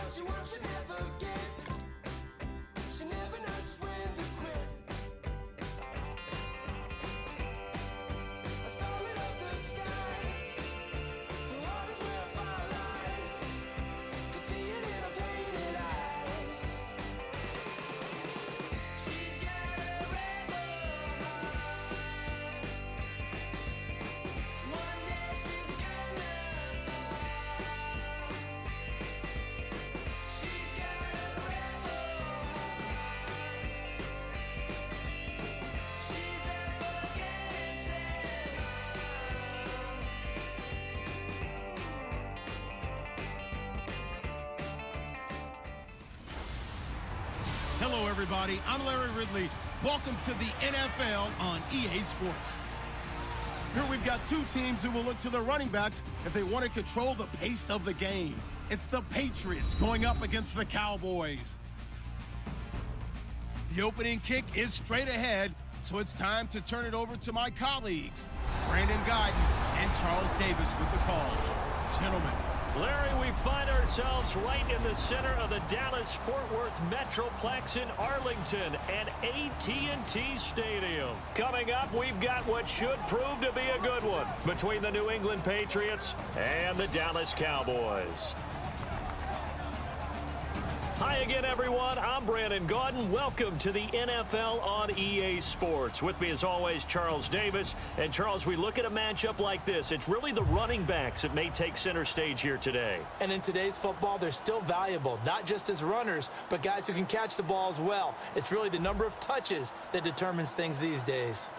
She wants you never get. She never knows when to quit. A starlet of the skies. Her heart is where fire lies. Can see it in her painted eyes. She's got a rebel heart. One day she's gonna fall. She's got a rebel heart. She's up against them all. Hello, everybody. I'm Larry Ridley. Welcome to the NFL on EA Sports. Here we've got two teams who will look to their running backs if they want to control the pace of the game. It's the Patriots going up against the Cowboys. The opening kick is straight ahead, so it's time to turn it over to my colleagues, Brandon Guyton and Charles Davis with the call. Gentlemen. Larry, we find ourselves right in the center of the Dallas-Fort Worth Metroplex in Arlington at AT&T Stadium. Coming up, we've got what should prove to be a good one between the New England Patriots and the Dallas Cowboys. Hi again, everyone. I'm Brandon Guyton. Welcome to the NFL on EA Sports. With me, as always, Charles Davis. And, Charles, we look at a matchup like this. It's really the running backs that may take center stage here today. And in today's football, they're still valuable, not just as runners, but guys who can catch the ball as well. It's really the number of touches that determines things these days.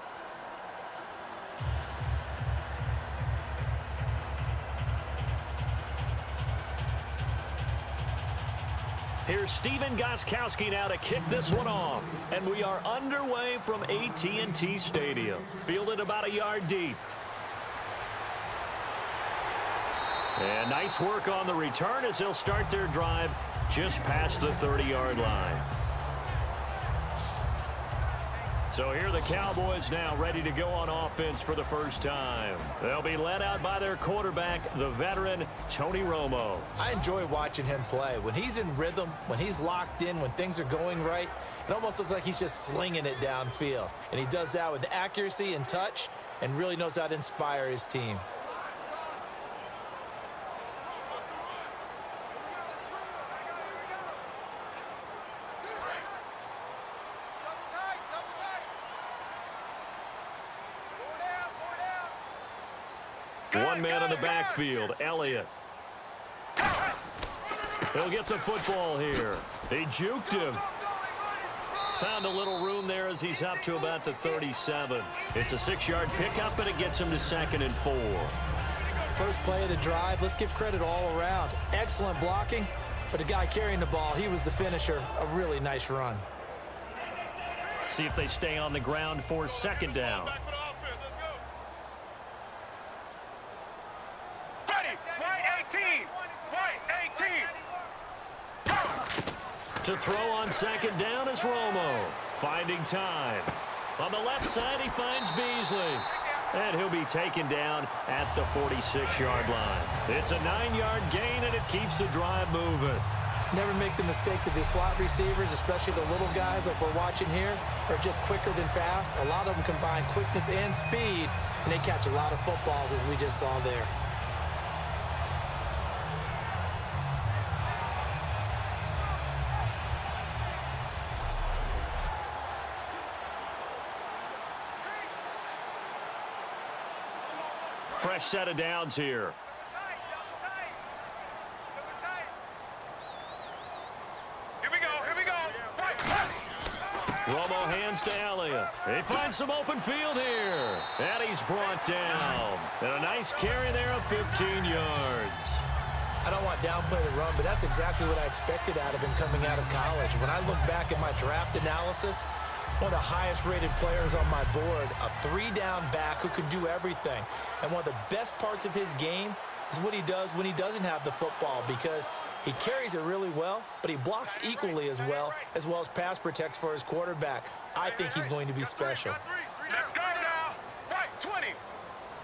Here's Steven Gostkowski now to kick this one off. And we are underway from AT&T Stadium. Fielded about a yard deep. And nice work on the return as they'll start their drive just past the 30-yard line. So here are the Cowboys now ready to go on offense for the first time. They'll be led out by their quarterback, the veteran Tony Romo. I enjoy watching him play. When he's in rhythm, when he's locked in, when things are going right, it almost looks like he's just slinging it downfield. And he does that with accuracy and touch and really knows how to inspire his team. One man in the backfield, Elliott. He'll get the football here. He juked him. Found a little room there as he's up to about the 37. It's a 6-yard pickup, and it gets him to 2nd and 4. First play of the drive, let's give credit all around. Excellent blocking, but the guy carrying the ball, he was the finisher. A really nice run. See if they stay on the ground for 2nd down. To throw on 2nd down is Romo. Finding time. On the left side, he finds Beasley. And he'll be taken down at the 46-yard line. It's a 9-yard gain, and it keeps the drive moving. Never make the mistake that the slot receivers, especially the little guys like we're watching here, are just quicker than fast. A lot of them combine quickness and speed, and they catch a lot of footballs, as we just saw there. Fresh set of downs here. Here we go. Romo hands to Elliott. He finds some open field here. And he's brought down. And a nice carry there of 15 yards. I don't want to downplay the run, but that's exactly what I expected out of him coming out of college. When I look back at my draft analysis, one of the highest-rated players on my board, a 3-down back who can do everything. And one of the best parts of his game is what he does when he doesn't have the football, because he carries it really well, but he blocks equally as well as pass protects for his quarterback. I think he's going to be special. Let's go now. Right 20.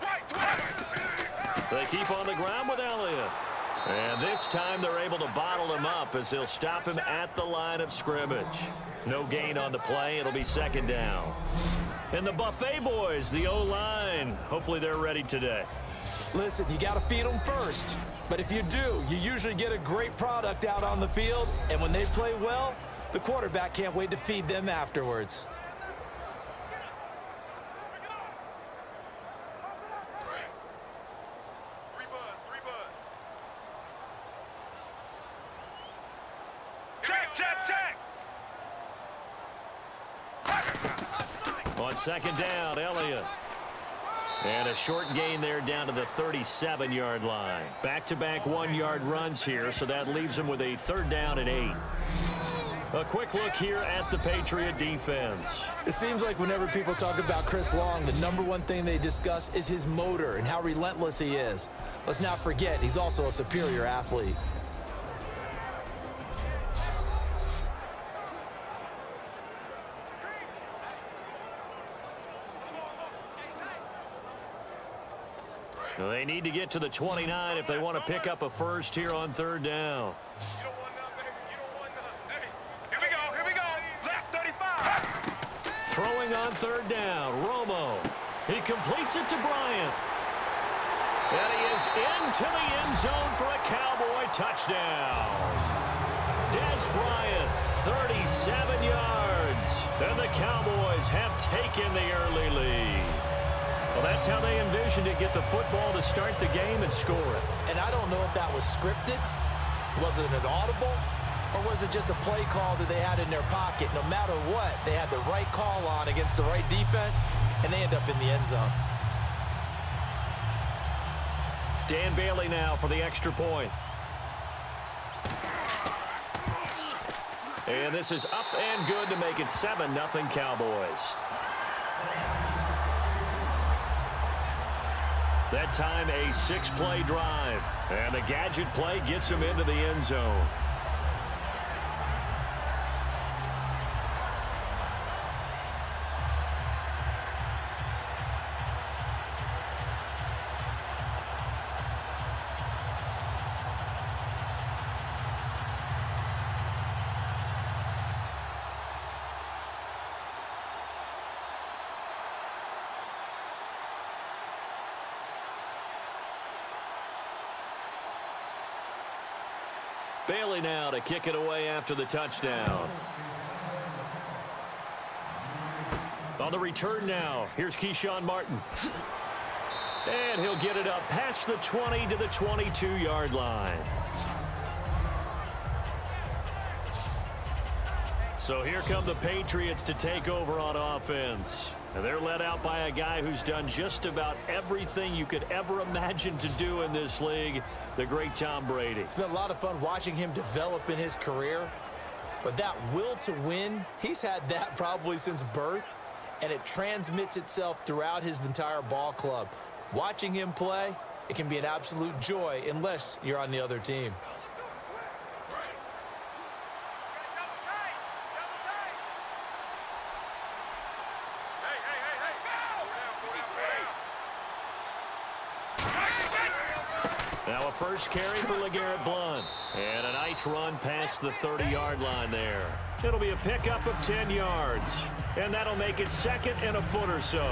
Right 20. They keep on the ground with Elliott. And this time they're able to bottle him up as they'll stop him at the line of scrimmage. No gain on the play. It'll be second down. And the Buffet boys, the O-line, hopefully they're ready today. Listen, you got to feed them first. But if you do, you usually get a great product out on the field. And when they play well, the quarterback can't wait to feed them afterwards. On second down, Elliott. And a short gain there down to the 37-yard line. Back-to-back one-yard runs here, so that leaves them with a third down and 8. A quick look here at the Patriot defense. It seems like whenever people talk about Chris Long, the number one thing they discuss is his motor and how relentless he is. Let's not forget, he's also a superior athlete. They need to get to the 29 if they want to pick up a first here on third down. You don't want none, baby. You don't want none. Hey, here we go. Here we go. Left 35. Throwing on third down, Romo. He completes it to Bryant. And he is into the end zone for a Cowboy touchdown. Des Bryant, 37 yards. And the Cowboys have taken the early lead. Well, that's how they envisioned it, get the football to start the game and score it. And I don't know if that was scripted. Was it an audible? Or was it just a play call that they had in their pocket? No matter what, they had the right call on against the right defense, and they end up in the end zone. Dan Bailey now for the extra point. And this is up and good to make it 7-0 Cowboys. That time a 6-play drive. And the gadget play gets him into the end zone. Bailey now to kick it away after the touchdown. On the return now, here's Keyshawn Martin. And he'll get it up past the 20 to the 22-yard line. So here come the Patriots to take over on offense. And they're led out by a guy who's done just about everything you could ever imagine to do in this league, the great Tom Brady. It's been a lot of fun watching him develop in his career. But that will to win, he's had that probably since birth, and it transmits itself throughout his entire ball club. Watching him play, it can be an absolute joy unless you're on the other team. Now a first carry for LeGarrette Blount. And a nice run past the 30-yard line there. It'll be a pickup of 10 yards. And that'll make it second and a foot or so.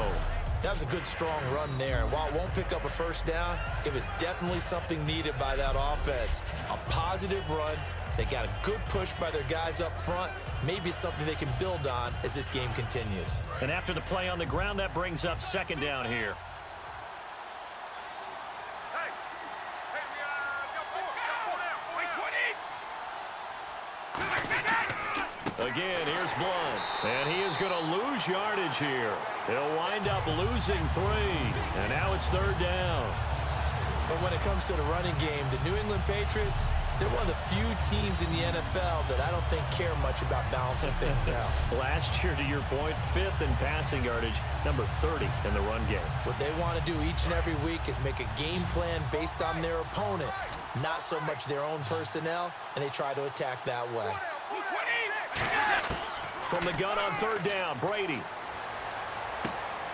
That was a good, strong run there. And while it won't pick up a first down, it was definitely something needed by that offense. A positive run. They got a good push by their guys up front. Maybe something they can build on as this game continues. And after the play on the ground, that brings up second down here. Again, here's Blount. And he is going to lose yardage here. He'll wind up losing 3. And now it's third down. But when it comes to the running game, the New England Patriots, they're one of the few teams in the NFL that I don't think care much about balancing things out. Last year, to your point, 5th in passing yardage, number 30 in the run game. What they want to do each and every week is make a game plan based on their opponent, not so much their own personnel, and they try to attack that way. From the gun on third down, Brady.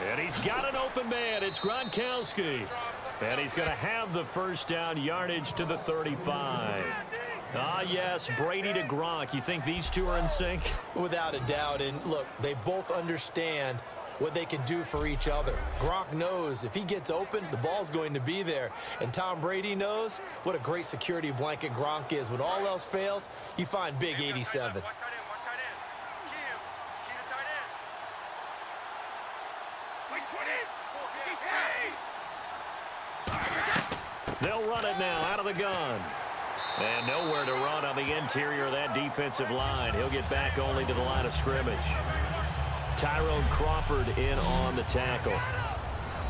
And he's got an open man. It's Gronkowski. And he's going to have the first down, yardage to the 35. Ah, yes, Brady to Gronk. You think these two are in sync? Without a doubt. And look, they both understand what they can do for each other. Gronk knows if he gets open, the ball's going to be there. And Tom Brady knows what a great security blanket Gronk is. When all else fails, you find big 87. They'll run it now out of the gun. And nowhere to run on the interior of that defensive line. He'll get back only to the line of scrimmage. Tyrone Crawford in on the tackle.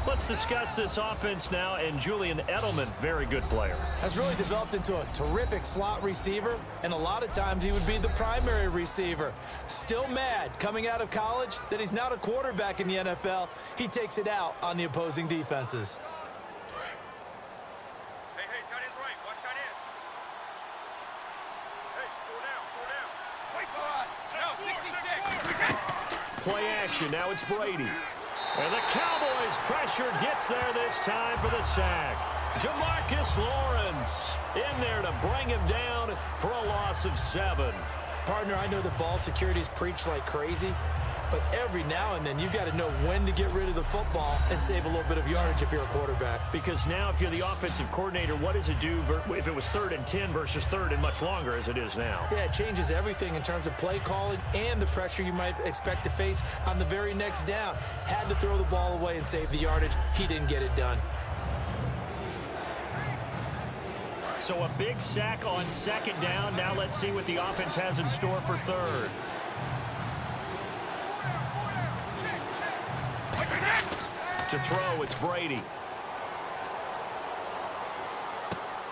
Let's discuss this offense now. And Julian Edelman, very good player. Has really developed into a terrific slot receiver, and a lot of times he would be the primary receiver. Still mad coming out of college that he's now a quarterback in the NFL. He takes it out on the opposing defenses. Hey, tight end's right. Watch tight end. Hey, go down. Wait, Play action. Now it's Brady. And the Cowboys pressure gets there this time for the sack. Jamarcus Lawrence in there to bring him down for a loss of 7. Partner, I know the ball security's preached like crazy, but every now and then you've got to know when to get rid of the football and save a little bit of yardage if you're a quarterback. Because now if you're the offensive coordinator, what does it do if it was 3rd and 10 versus 3rd and much longer as it is now? Yeah, it changes everything in terms of play calling and the pressure you might expect to face on the very next down. Had to throw the ball away and save the yardage. He didn't get it done. So a big sack on 2nd down. Now let's see what the offense has in store for 3rd. To throw, it's Brady.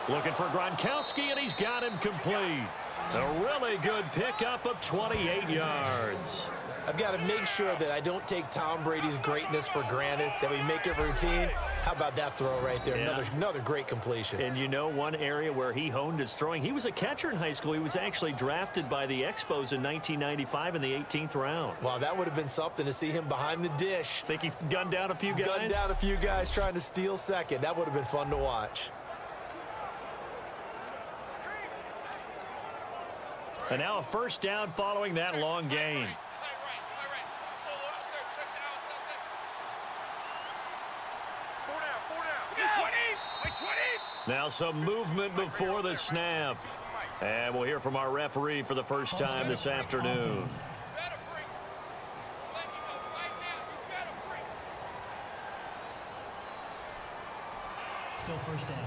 Looking for Gronkowski, and he's got him complete. A really good pickup of 28 yards. I've got to make sure that I don't take Tom Brady's greatness for granted, that we make it routine. How about that throw right there? Yeah. Another great completion. And you know one area where he honed his throwing, he was a catcher in high school. He was actually drafted by the Expos in 1995 in the 18th round. Wow, that would have been something to see him behind the dish. Think he's gunned down a few guys? Gunned down a few guys trying to steal second. That would have been fun to watch. And now a first down following that long gain. Now some movement before the snap. And we'll hear from our referee for the first time this afternoon. Still first down.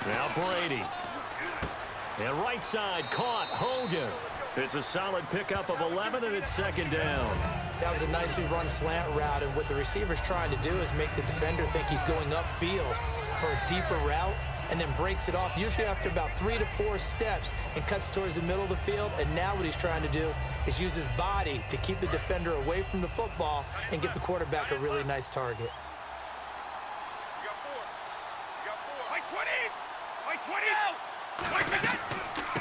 Now Brady. And right side caught Hogan. It's a solid pickup of 11, and it's 2nd down. That was a nicely run slant route, and what the receiver's trying to do is make the defender think he's going upfield for a deeper route, and then breaks it off, usually after about 3 to 4 steps, and cuts towards the middle of the field. And now what he's trying to do is use his body to keep the defender away from the football and give the quarterback a really nice target.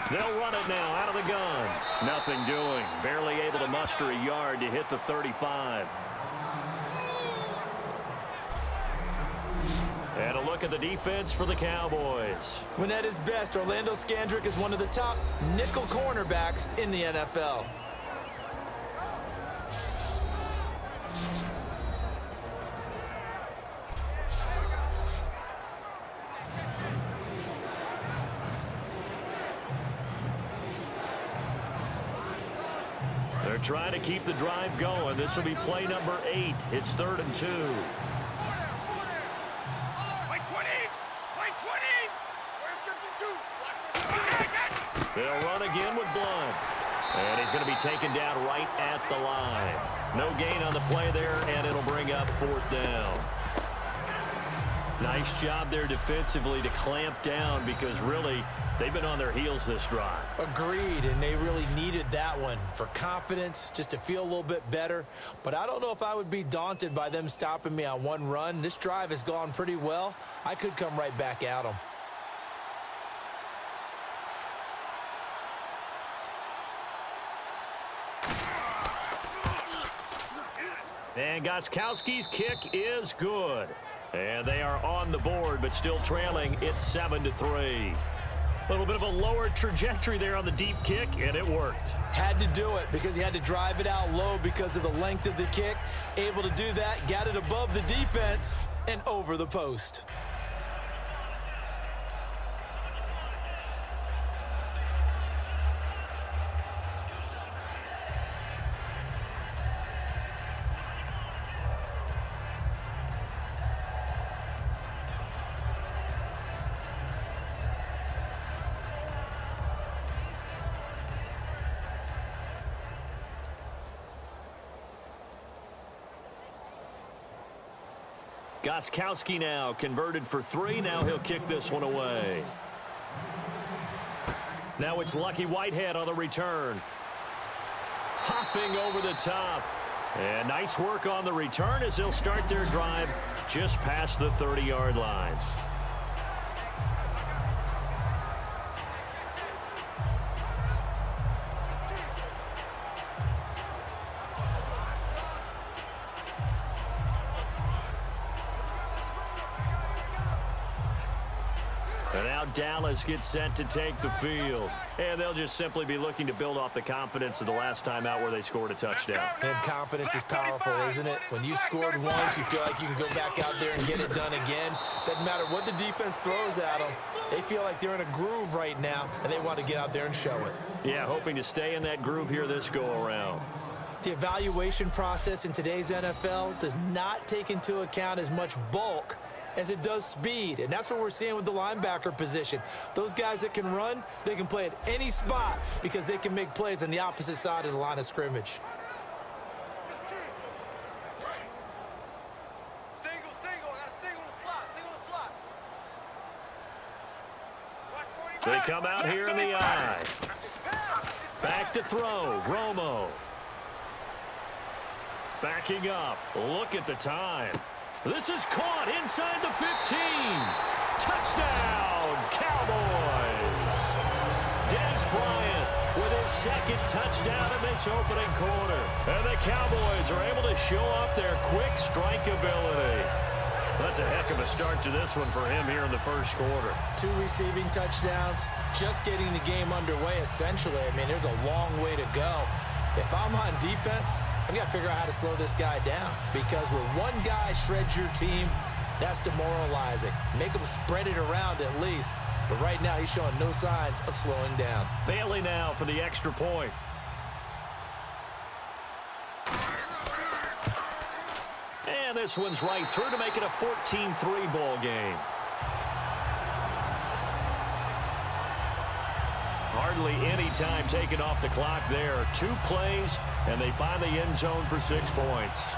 They'll run it now out of the gun. Nothing doing. Barely able to muster a yard to hit the 35. And a look at the defense for the Cowboys. When at his best, Orlando Scandrick is one of the top nickel cornerbacks in the NFL. They're trying to keep the drive going. This will be play number 8. It's 3rd and 2. They'll run again with Blunt. And he's going to be taken down right at the line. No gain on the play there, and it'll bring up 4th down. Nice job there defensively to clamp down, because really They've been on their heels this drive. Agreed, and they really needed that one for confidence, just to feel a little bit better. But I don't know if I would be daunted by them stopping me on one run. This drive has gone pretty well. I could come right back at them. And Gostkowski's kick is good. And they are on the board, but still trailing. It's 7-3. A little bit of a lower trajectory there on the deep kick, and it worked. Had to do it because he had to drive it out low because of the length of the kick. Able to do that, got it above the defense and over the post. Gostkowski now converted for 3. Now he'll kick this one away. Now it's Lucky Whitehead on the return. Hopping over the top. And nice work on the return as they'll start their drive just past the 30-yard line. And now Dallas gets set to take the field. And they'll just simply be looking to build off the confidence of the last time out where they scored a touchdown. And confidence is powerful, isn't it? When you scored once, you feel like you can go back out there and get it done again. Doesn't matter what the defense throws at them. They feel like they're in a groove right now, and they want to get out there and show it. Yeah, hoping to stay in that groove here this go-around. The evaluation process in today's NFL does not take into account as much bulk as it does speed, and that's what we're seeing with the linebacker position. Those guys that can run, they can play at any spot because they can make plays on the opposite side of the line of scrimmage. Single, I got a single in the slot, They come out here in the eye. Back to throw, Romo. Backing up, look at the time. This is caught inside the 15. Touchdown, Cowboys. Dez Bryant with his second touchdown in this opening quarter. And the Cowboys are able to show off their quick strike ability. That's a heck of a start to this one for him here in the first quarter. 2 receiving touchdowns, just getting the game underway essentially. I mean, there's a long way to go. If I'm on defense, I've got to figure out how to slow this guy down, because when one guy shreds your team, that's demoralizing. Make him spread it around at least. But right now, he's showing no signs of slowing down. Bailey now for the extra point. And this one's right through to make it a 14-3 ball game. Hardly any time taken off the clock there. 2 plays, and they find the end zone for 6 points.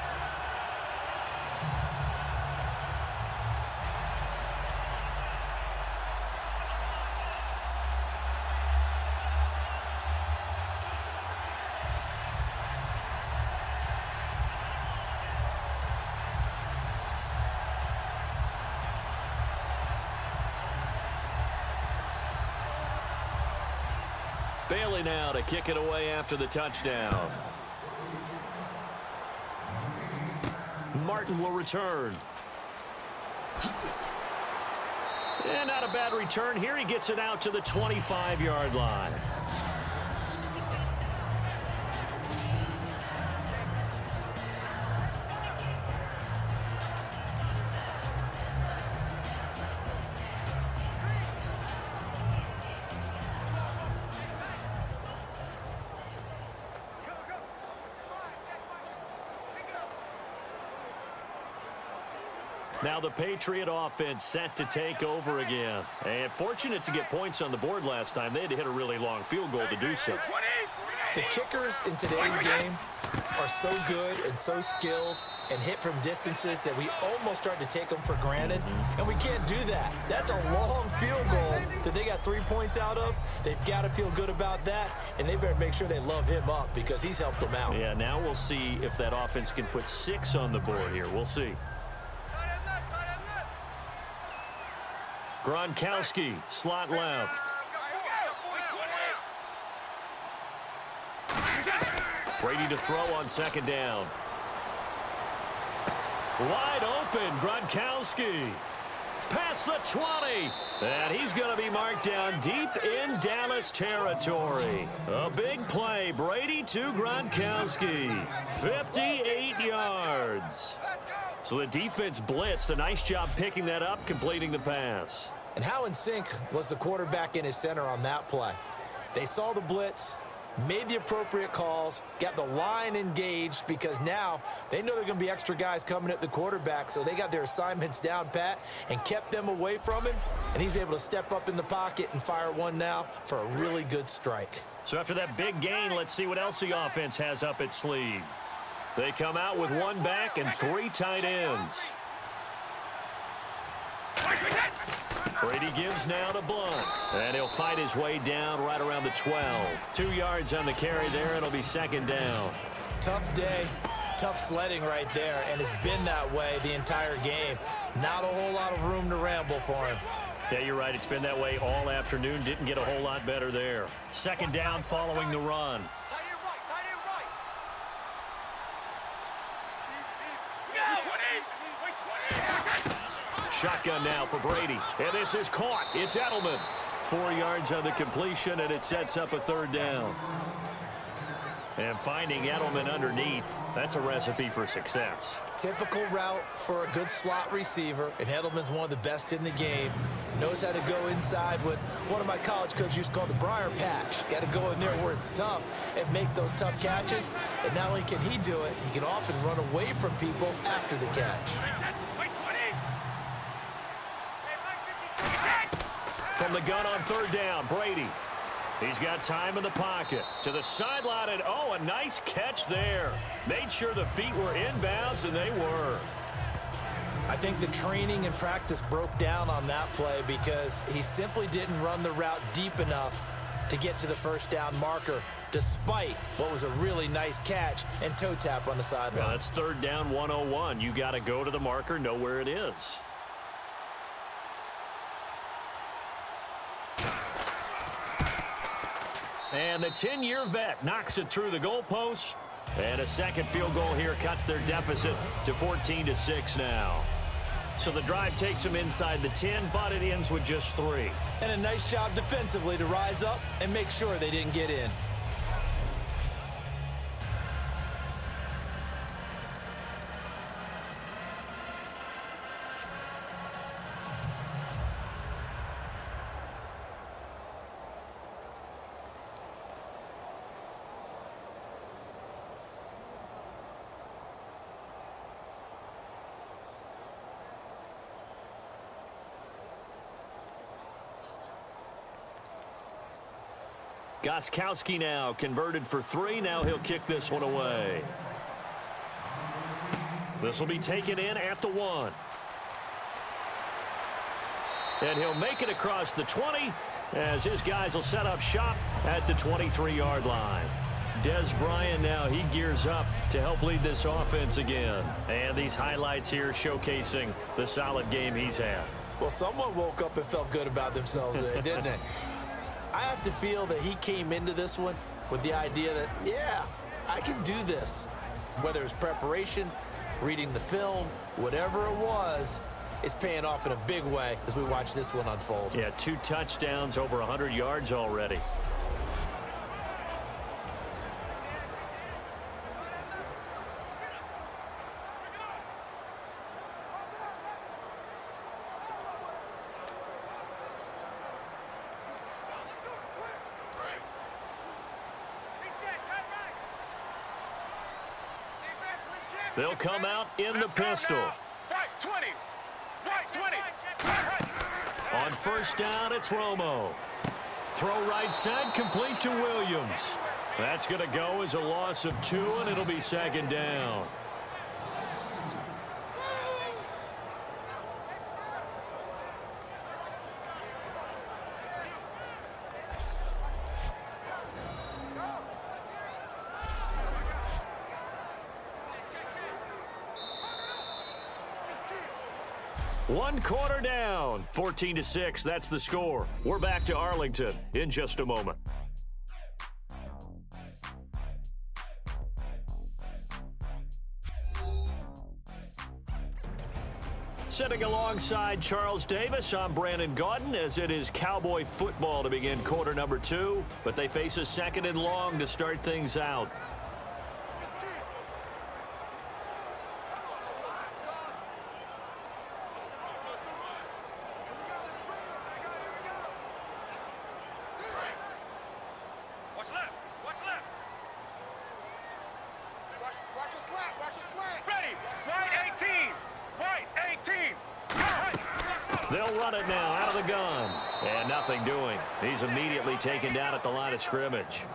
Bailey now to kick it away after the touchdown. Martin will return. And not a bad return here. He gets it out to the 25-yard line. Now the Patriot offense set to take over again. And fortunate to get points on the board last time. They had to hit a really long field goal to do so. The kickers in today's game are so good and so skilled and hit from distances that we almost start to take them for granted, and we can't do that. That's a long field goal that they got 3 points out of. They've got to feel good about that, and they better make sure they love him up because he's helped them out. Yeah, now we'll see if that offense can put 6 on the board here. We'll see. Gronkowski, slot left. Brady to throw on second down. Wide open, Gronkowski. Past the 20. And he's going to be marked down deep in Dallas territory. A big play. Brady to Gronkowski. 58 yards. So the defense blitzed. A nice job picking that up, completing the pass. And how in sync was the quarterback in his center on that play? They saw the blitz, made the appropriate calls, got the line engaged because now they know there are going to be extra guys coming at the quarterback, so they got their assignments down pat and kept them away from him, and he's able to step up in the pocket and fire one now for a really good strike. So after that big gain, let's see what else the offense has up its sleeve. They come out with 1 back and 3 tight ends. Brady gives now to Blunt, and he'll fight his way down right around the 12. 2 yards on the carry there. It'll be second down. Tough day, tough sledding right there, and it's been that way the entire game. Not a whole lot of room to ramble for him. Yeah, you're right. It's been that way all afternoon. Didn't get a whole lot better there. Second down following the run. Shotgun now for Brady. And this is caught. It's Edelman. 4 yards on the completion, and it sets up a third down. And finding Edelman underneath, that's a recipe for success. Typical route for a good slot receiver, and Edelman's one of the best in the game. Knows how to go inside what one of my college coaches used to call the briar patch. Got to go in there where it's tough and make those tough catches. And not only can he do it, he can often run away from people after the catch. From the gun on third down, Brady. He's got time in the pocket. To the sideline, and oh, a nice catch there. Made sure the feet were inbounds, and they were. I think the training and practice broke down on that play because he simply didn't run the route deep enough to get to the first down marker, despite what was a really nice catch and toe tap on the sideline. Well, that's third down 101. You got to go to the marker, know where it is. And the 10-year vet knocks it through the goalpost. And a second field goal here cuts their deficit to 14-6 now. So the drive takes them inside the 10, but it ends with just 3. And a nice job defensively to rise up and make sure they didn't get in. Gostkowski now converted for 3. Now he'll kick this one away. This will be taken in at the 1. And he'll make it across the 20 as his guys will set up shop at the 23-yard line. Des Bryant now, he gears up to help lead this offense again. And these highlights here showcasing the solid game he's had. Well, someone woke up and felt good about themselves there, didn't they? I have to feel that he came into this one with the idea that, yeah, I can do this. Whether it's preparation, reading the film, whatever it was, it's paying off in a big way as we watch this one unfold. Yeah, 2 touchdowns, over 100 yards already. They'll come out in the pistol. Right 20. Right 20. On first down, it's Romo. Throw right side, complete to Williams. That's going to go as a loss of 2, and it'll be second down. One quarter down, 14-6. That's the score. We're back to Arlington in just a moment. Sitting alongside Charles Davis, I'm Brandon Gaudin, as it is Cowboy football to begin quarter number 2, but they face a second and long to start things out. Watch left. Watch left. Watch your slant. Watch your slant. Ready. Right 18. Right 18. They'll run it now out of the gun. And nothing doing. He's immediately taken down at the line of scrimmage.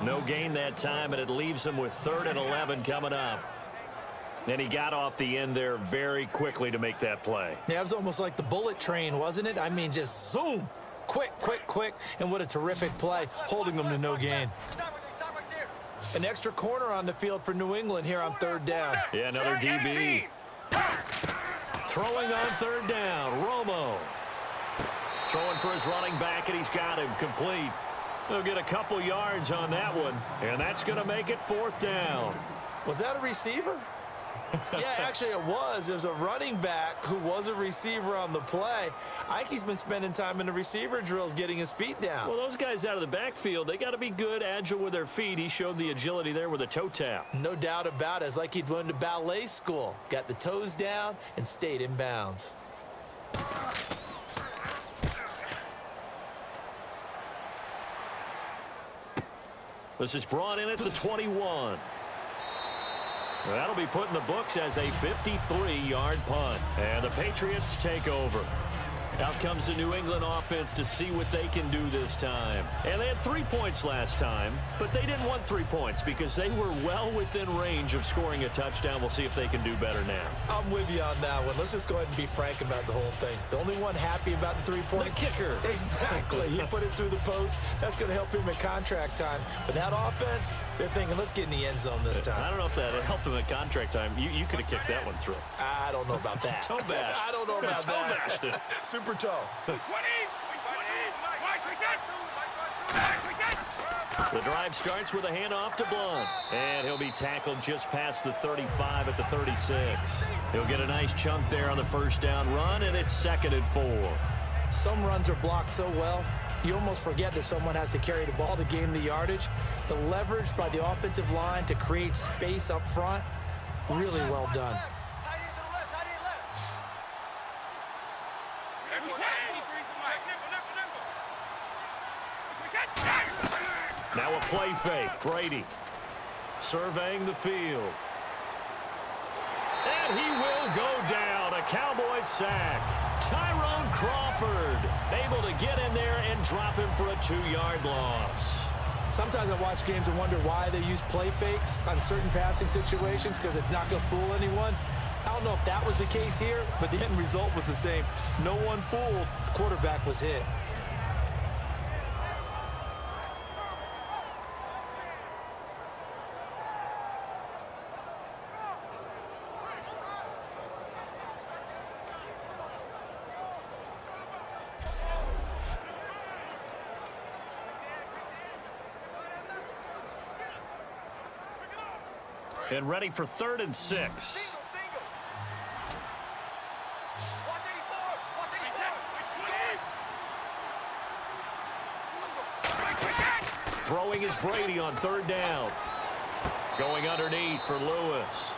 No gain that time, and it leaves him with 3rd and 11 coming up. And he got off the end there very quickly to make that play. Yeah, it was almost like the bullet train, wasn't it? I mean, just zoom. Quick, quick, quick. And what a terrific play, holding them to no gain. Stop right there. An extra corner on the field for New England here on 3rd down. Yeah, another DB. Throwing on 3rd down, Romo. Throwing for his running back, and he's got him complete. He'll get a couple yards on that one, and that's going to make it 4th down. Was that a receiver? Yeah, actually it was. It was a running back who was a receiver on the play. I think he's been spending time in the receiver drills getting his feet down. Well, those guys out of the backfield, they got to be good, agile with their feet. He showed the agility there with a toe tap. No doubt about it. It's like he'd went to ballet school. Got the toes down and stayed in bounds. This is brought in at the 21. That'll be put in the books as a 53-yard punt. And the Patriots take over. Out comes the New England offense to see what they can do this time. And they had 3 points last time, but they didn't want 3 points because they were well within range of scoring a touchdown. We'll see if they can do better now. I'm with you on that one. Let's just go ahead and be frank about the whole thing. The only one happy about the 3-point. The kicker. Exactly. He put it through the post. That's going to help him at contract time. But that offense, they're thinking, let's get in the end zone this time. I don't know if that helped him at contract time. You could have kicked that one through. I don't know about that. Toe bash. I don't know about Toe bashed it. that. Super toe. 20. The drive starts with a handoff to Blunt. And he'll be tackled just past the 35 at the 36. He'll get a nice chunk there on the 1st down run, and it's 2nd and 4. Some runs are blocked so well, you almost forget that someone has to carry the ball to gain the yardage. The leverage by the offensive line to create space up front, really well done. Now a play fake. Brady surveying the field. And he will go down. A Cowboys sack. Tyrone Crawford able to get in there and drop him for a 2-yard loss. Sometimes I watch games and wonder why they use play fakes on certain passing situations because it's not going to fool anyone. I don't know if that was the case here, but the end result was the same. No one fooled. The quarterback was hit. And ready for 3rd and 6. Single. Watch 84. Throwing is Brady on 3rd down. Going underneath for Lewis.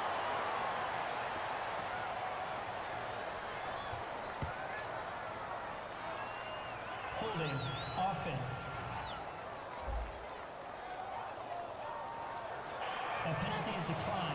Holding. Offense. That penalty is declined.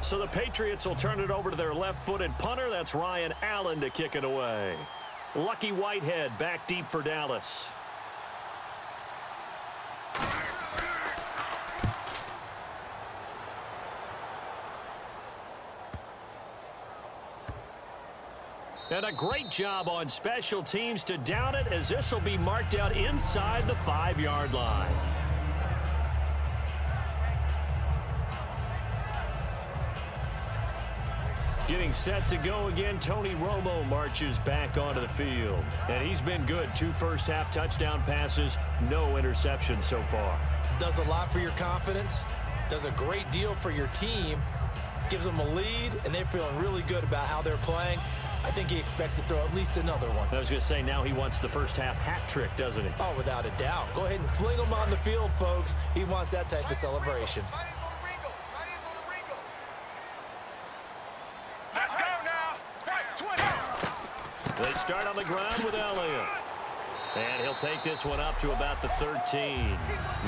So the Patriots will turn it over to their left-footed punter. That's Ryan Allen to kick it away. Lucky Whitehead back deep for Dallas. And a great job on special teams to down it, as this will be marked out inside the 5-yard line. Getting set to go again, Tony Romo marches back onto the field. And he's been good. 2 first-half touchdown passes, no interceptions so far. Does a lot for your confidence, does a great deal for your team, gives them a lead, and they're feeling really good about how they're playing. I think he expects to throw at least another one. I was going to say, now he wants the first-half hat trick, doesn't he? Oh, without a doubt. Go ahead and fling him on the field, folks. He wants that type of celebration. Let's go now. 20. They start on the ground with Elliott. And he'll take this one up to about the 13.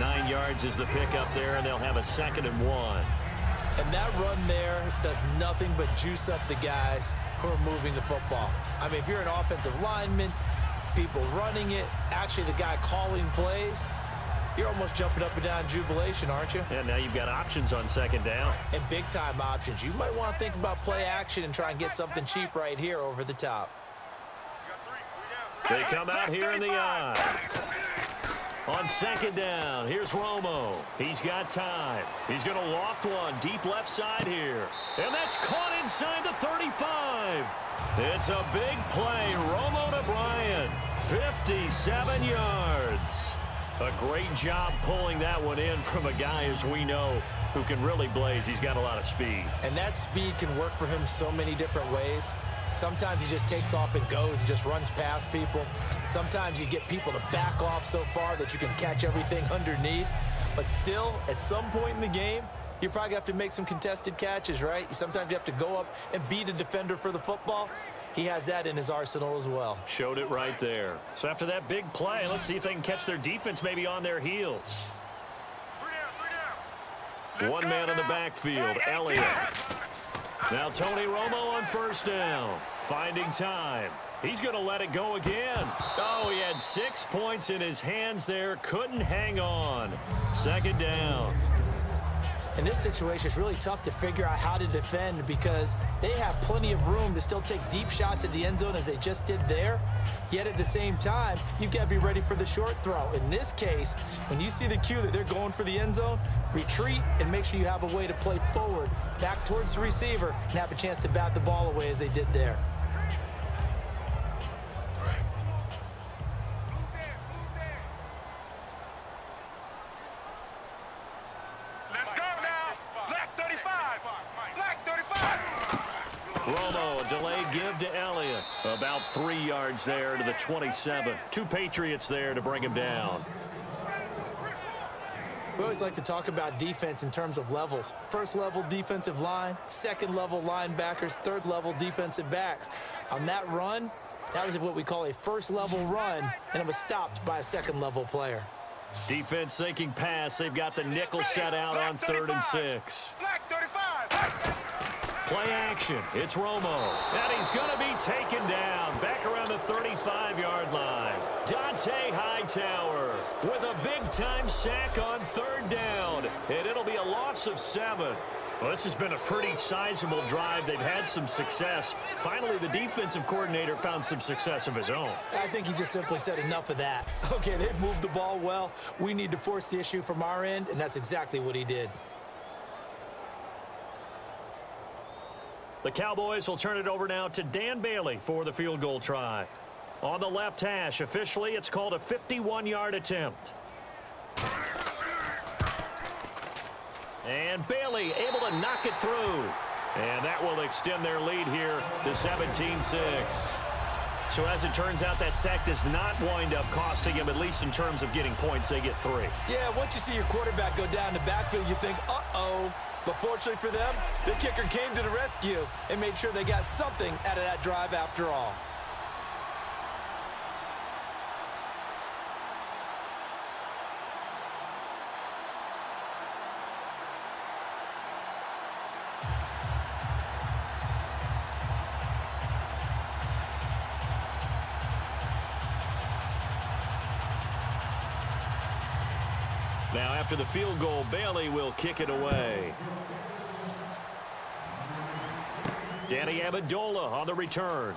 9 yards is the pickup there, and they'll have a 2nd and 1. And that run there does nothing but juice up the guys who are moving the football. I mean, if you're an offensive lineman, people running it, actually the guy calling plays, you're almost jumping up and down in jubilation, aren't you? And now you've got options on 2nd down. And big-time options. You might want to think about play action and try and get something cheap right here over the top. They come out here in the eye. On 2nd down, here's Romo. He's got time. He's going to loft one deep left side here. And that's caught inside the 35. It's a big play. Romo to Bryant. 57 yards. A great job pulling that one in from a guy, as we know, who can really blaze. He's got a lot of speed. And that speed can work for him so many different ways. Sometimes he just takes off and goes and just runs past people. Sometimes you get people to back off so far that you can catch everything underneath. But still, at some point in the game, you probably have to make some contested catches, right? Sometimes you have to go up and beat a defender for the football. He has that in his arsenal as well. Showed it right there. So after that big play, let's see if they can catch their defense maybe on their heels. 3 down. One man in the backfield, Elliott. Now Tony Romo on 1st down. Finding time. He's going to let it go again. Oh, he had 6 points in his hands there. Couldn't hang on. 2nd down. In this situation, it's really tough to figure out how to defend because they have plenty of room to still take deep shots at the end zone as they just did there. Yet at the same time, you've got to be ready for the short throw. In this case, when you see the cue that they're going for the end zone, retreat and make sure you have a way to play forward, back towards the receiver, and have a chance to bat the ball away as they did there. Let's go now. Black 35. Black 35. Romo, a delayed give to Elliott. About 3 yards there to the 27. 2 Patriots there to bring him down. We always like to talk about defense in terms of levels. 1st level defensive line, 2nd level linebackers, 3rd level defensive backs. On that run, that was what we call a 1st level run, and it was stopped by a 2nd level player. Defense thinking pass. They've got the nickel set out on 3rd and 6. Black 35. Play action. It's Romo. And he's going to be taken down back around the 35-yard line. Dante Hightower with a big-time sack on 3rd down. And it'll be a loss of 7. Well, this has been a pretty sizable drive. They've had some success. Finally, the defensive coordinator found some success of his own. I think he just simply said enough of that. Okay, they've moved the ball well. We need to force the issue from our end, and that's exactly what he did. The Cowboys will turn it over now to Dan Bailey for the field goal try. On the left hash, officially, it's called a 51-yard attempt. And Bailey able to knock it through. And that will extend their lead here to 17-6. So as it turns out, that sack does not wind up costing him, at least in terms of getting points. They get 3. Yeah, once you see your quarterback go down the backfield, you think, uh-oh. But fortunately for them, the kicker came to the rescue and made sure they got something out of that drive after all. Now after the field goal, Bailey will kick it away. Danny Amendola on the return.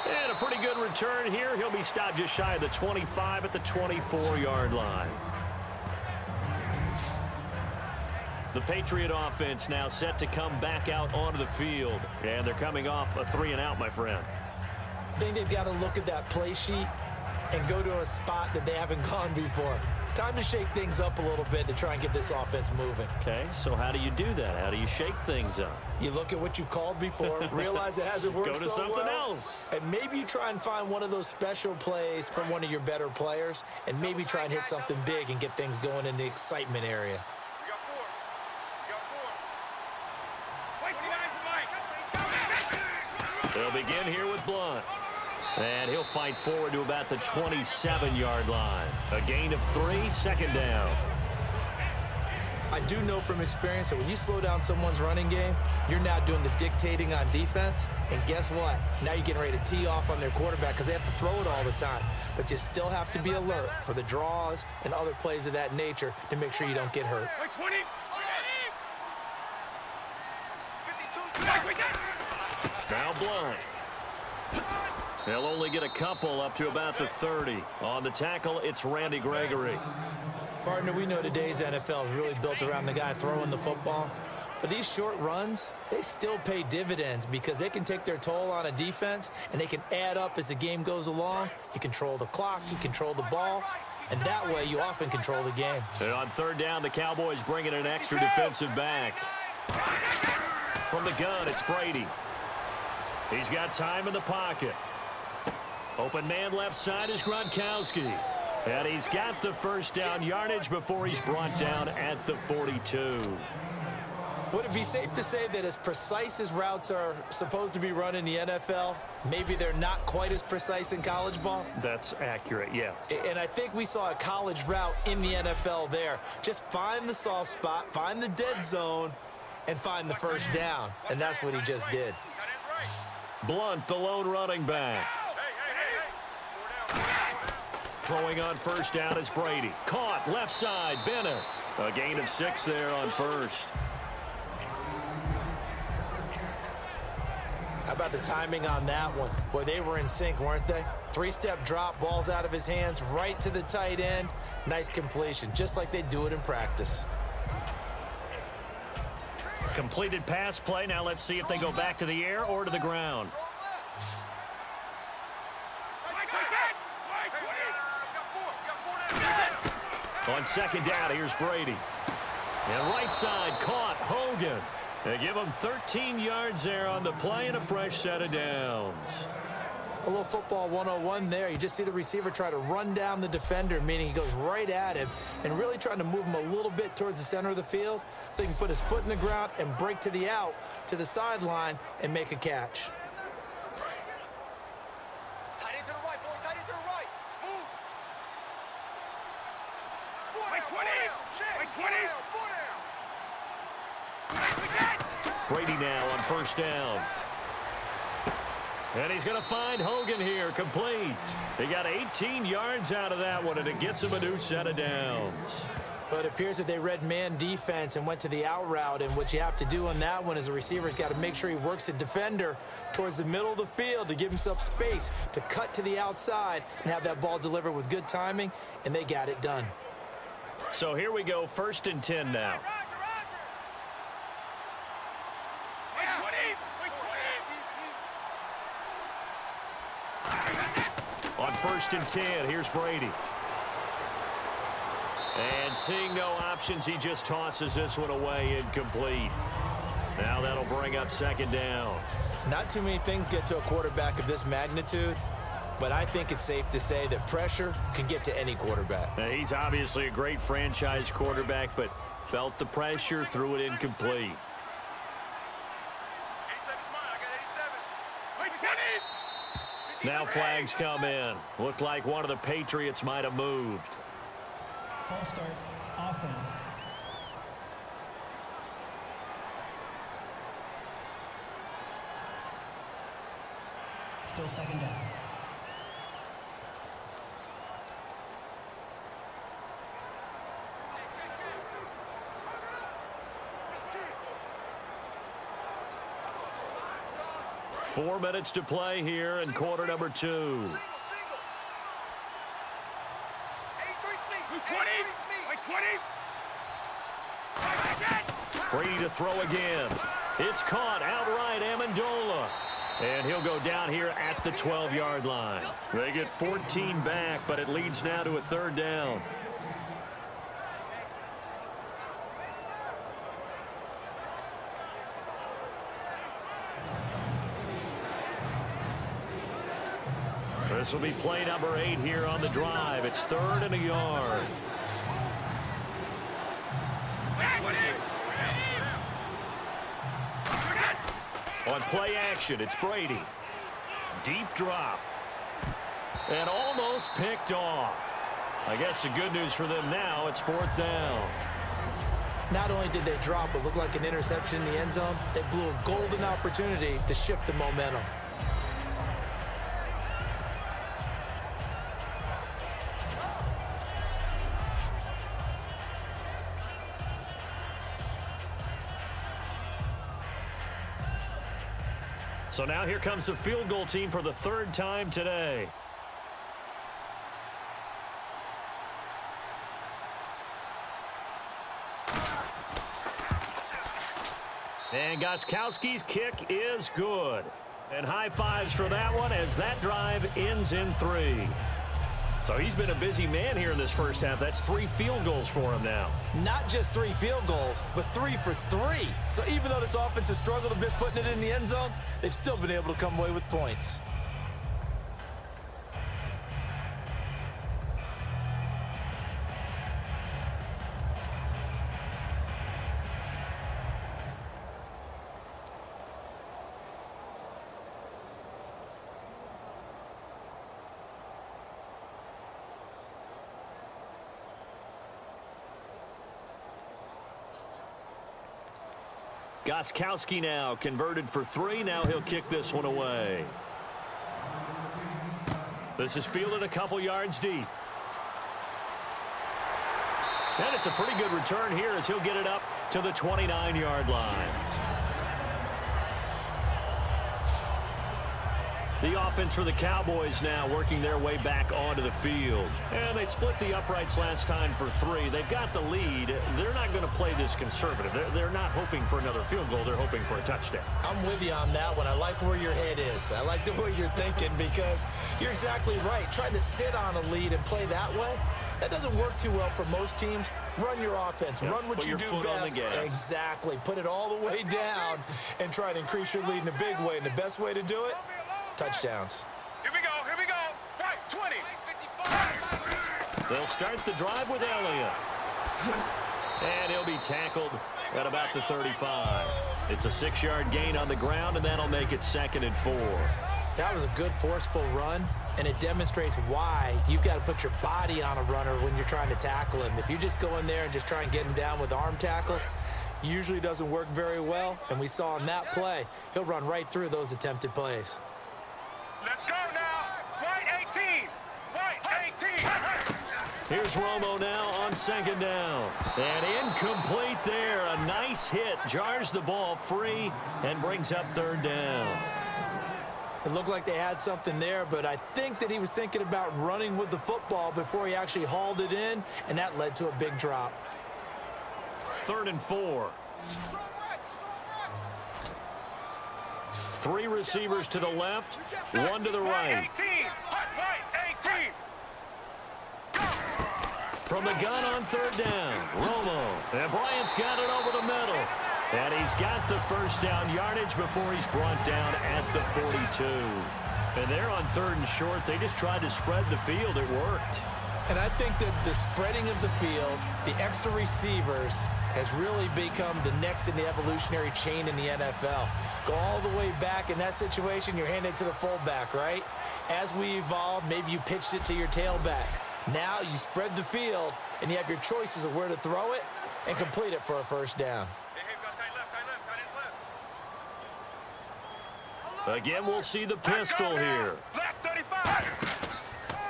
And a pretty good return here. He'll be stopped just shy of the 25 at the 24-yard line. The Patriot offense now set to come back out onto the field. And they're coming off a 3-and-out, my friend. I think they've got to look at that play sheet and go to a spot that they haven't gone before. Time to shake things up a little bit to try and get this offense moving. Okay, so how do you do that? How do you shake things up? You look at what you've called before, realize it hasn't worked Go to so something well, else. and maybe you try and find one of those special plays from one of your better players, and maybe try and hit something big and get things going in the excitement area. You got 4. You got 4. Wait, 29 for Mike. They'll begin here with Blunt. And he'll fight forward to about the 27-yard line. A gain of 3, second down. I do know from experience that when you slow down someone's running game, you're now doing the dictating on defense. And guess what? Now you're getting ready to tee off on their quarterback because they have to throw it all the time. But you still have to be alert for the draws and other plays of that nature to make sure you don't get hurt. Wait, 20. 52. Now Blunt. They'll only get a couple up to about the 30. On the tackle, it's Randy Gregory. Partner, we know today's NFL is really built around the guy throwing the football. But these short runs, they still pay dividends because they can take their toll on a defense and they can add up as the game goes along. You control the clock, you control the ball, and that way you often control the game. And on third down, the Cowboys bring in an extra defensive back. From the gun, it's Brady. He's got time in the pocket. Open man left side is Gronkowski. And he's got the first down yardage before he's brought down at the 42. Would it be safe to say that as precise as routes are supposed to be run in the NFL, maybe they're not quite as precise in college ball? That's accurate, yeah. And I think we saw a college route in the NFL there. Just find the soft spot, find the dead zone, and find the first down. And that's what he just did. Blunt, the lone running back. Throwing on first down is Brady. Caught, left side, Bennett. A gain of 6 there on first. How about the timing on that one? Boy, they were in sync, weren't they? 3-step drop, balls out of his hands, right to the tight end. Nice completion, just like they do it in practice. Completed pass play. Now let's see if they go back to the air or to the ground. On second down, here's Brady. And right side, caught, Hogan. They give him 13 yards there on the play and a fresh set of downs. A little football 101 there. You just see the receiver try to run down the defender, meaning he goes right at him and really trying to move him a little bit towards the center of the field so he can put his foot in the ground and break to the out, to the sideline, and make a catch. Tight end to the right, boy. Tight end to the right. Move. 4 down. 4 down. Brady now on first down. And he's going to find Hogan here, complete. He got 18 yards out of that one, and it gets him a new set of downs. But it appears that they read man defense and went to the out route, and what you have to do on that one is the receiver's got to make sure he works the defender towards the middle of the field to give himself space to cut to the outside and have that ball delivered with good timing, and they got it done. So here we go, 1st and 10 now. On 1st and 10, here's Brady. And seeing no options, he just tosses this one away, incomplete. Now that'll bring up 2nd down. Not too many things get to a quarterback of this magnitude, but I think it's safe to say that pressure can get to any quarterback. Now, he's obviously a great franchise quarterback, but felt the pressure, threw it incomplete. 87's mine. I got 87. Wait, 20. Now flags come in. Looked like one of the Patriots might have moved. False start, offense. Still 2nd down. 4 minutes to play here in quarter number 2. 20. Brady to throw again. It's caught outright, Amendola. And he'll go down here at the 12-yard line. They get 14 back, but it leads now to a 3rd down. This will be play number 8 here on the drive. It's 3rd and a yard. On play action, it's Brady. Deep drop. And almost picked off. I guess the good news for them now, it's 4th down. Not only did they drop what looked like an interception in the end zone, they blew a golden opportunity to shift the momentum. So now here comes the field goal team for the 3rd time today. And Gostkowski's kick is good. And high fives for that one as that drive ends in 3. So he's been a busy man here in this first half. That's 3 field goals for him now. Not just 3 field goals, but 3 for 3. So even though this offense has struggled a bit putting it in the end zone, they've still been able to come away with points. Gostkowski now converted for 3. Now he'll kick this one away. This is fielded a couple yards deep. And it's a pretty good return here as he'll get it up to the 29-yard line. The offense for the Cowboys now working their way back onto the field. And they split the uprights last time for 3. They've got the lead. They're not going to play this conservative. They're not hoping for another field goal. They're hoping for a touchdown. I'm with you on that one. I like where your head is. I like the way you're thinking because you're exactly right. Trying to sit on a lead and play that way, that doesn't work too well for most teams. Run your offense. Yep. Run what Put you your do foot on best. the gas. Exactly. Put it all the way down and try to increase your lead in a big way. And the best way to do it, touchdowns. Here we go. Right, 20. They'll start the drive with Elliott. And he'll be tackled at about the 35. It's a 6-yard gain on the ground, and that'll make it 2nd and 4. That was a good, forceful run, and it demonstrates why you've got to put your body on a runner when you're trying to tackle him. If you just go in there and just try and get him down with arm tackles, usually doesn't work very well, and we saw in that play, he'll run right through those attempted plays. Let's go now. Right 18. Right 18. Here's Romo now on 2nd down. And incomplete there. A nice hit. Jars the ball free and brings up 3rd down. It looked like they had something there, but I think that he was thinking about running with the football before he actually hauled it in, and that led to a big drop. 3rd and 4. 3 receivers to the left, 1 to the right. 18. Right 18. From the gun on 3rd down, Romo. And Bryant's got it over the middle. And he's got the 1st down yardage before he's brought down at the 42. And they're on 3rd and short. They just tried to spread the field. It worked. And I think that the spreading of the field, the extra receivers, has really become the next in the evolutionary chain in the NFL. Go all the way back in that situation, you're handing it to the fullback, right? As we evolved, maybe you pitched it to your tailback. Now you spread the field, and you have your choices of where to throw it and complete it for a 1st down. Again, we'll see the pistol here. Black 35.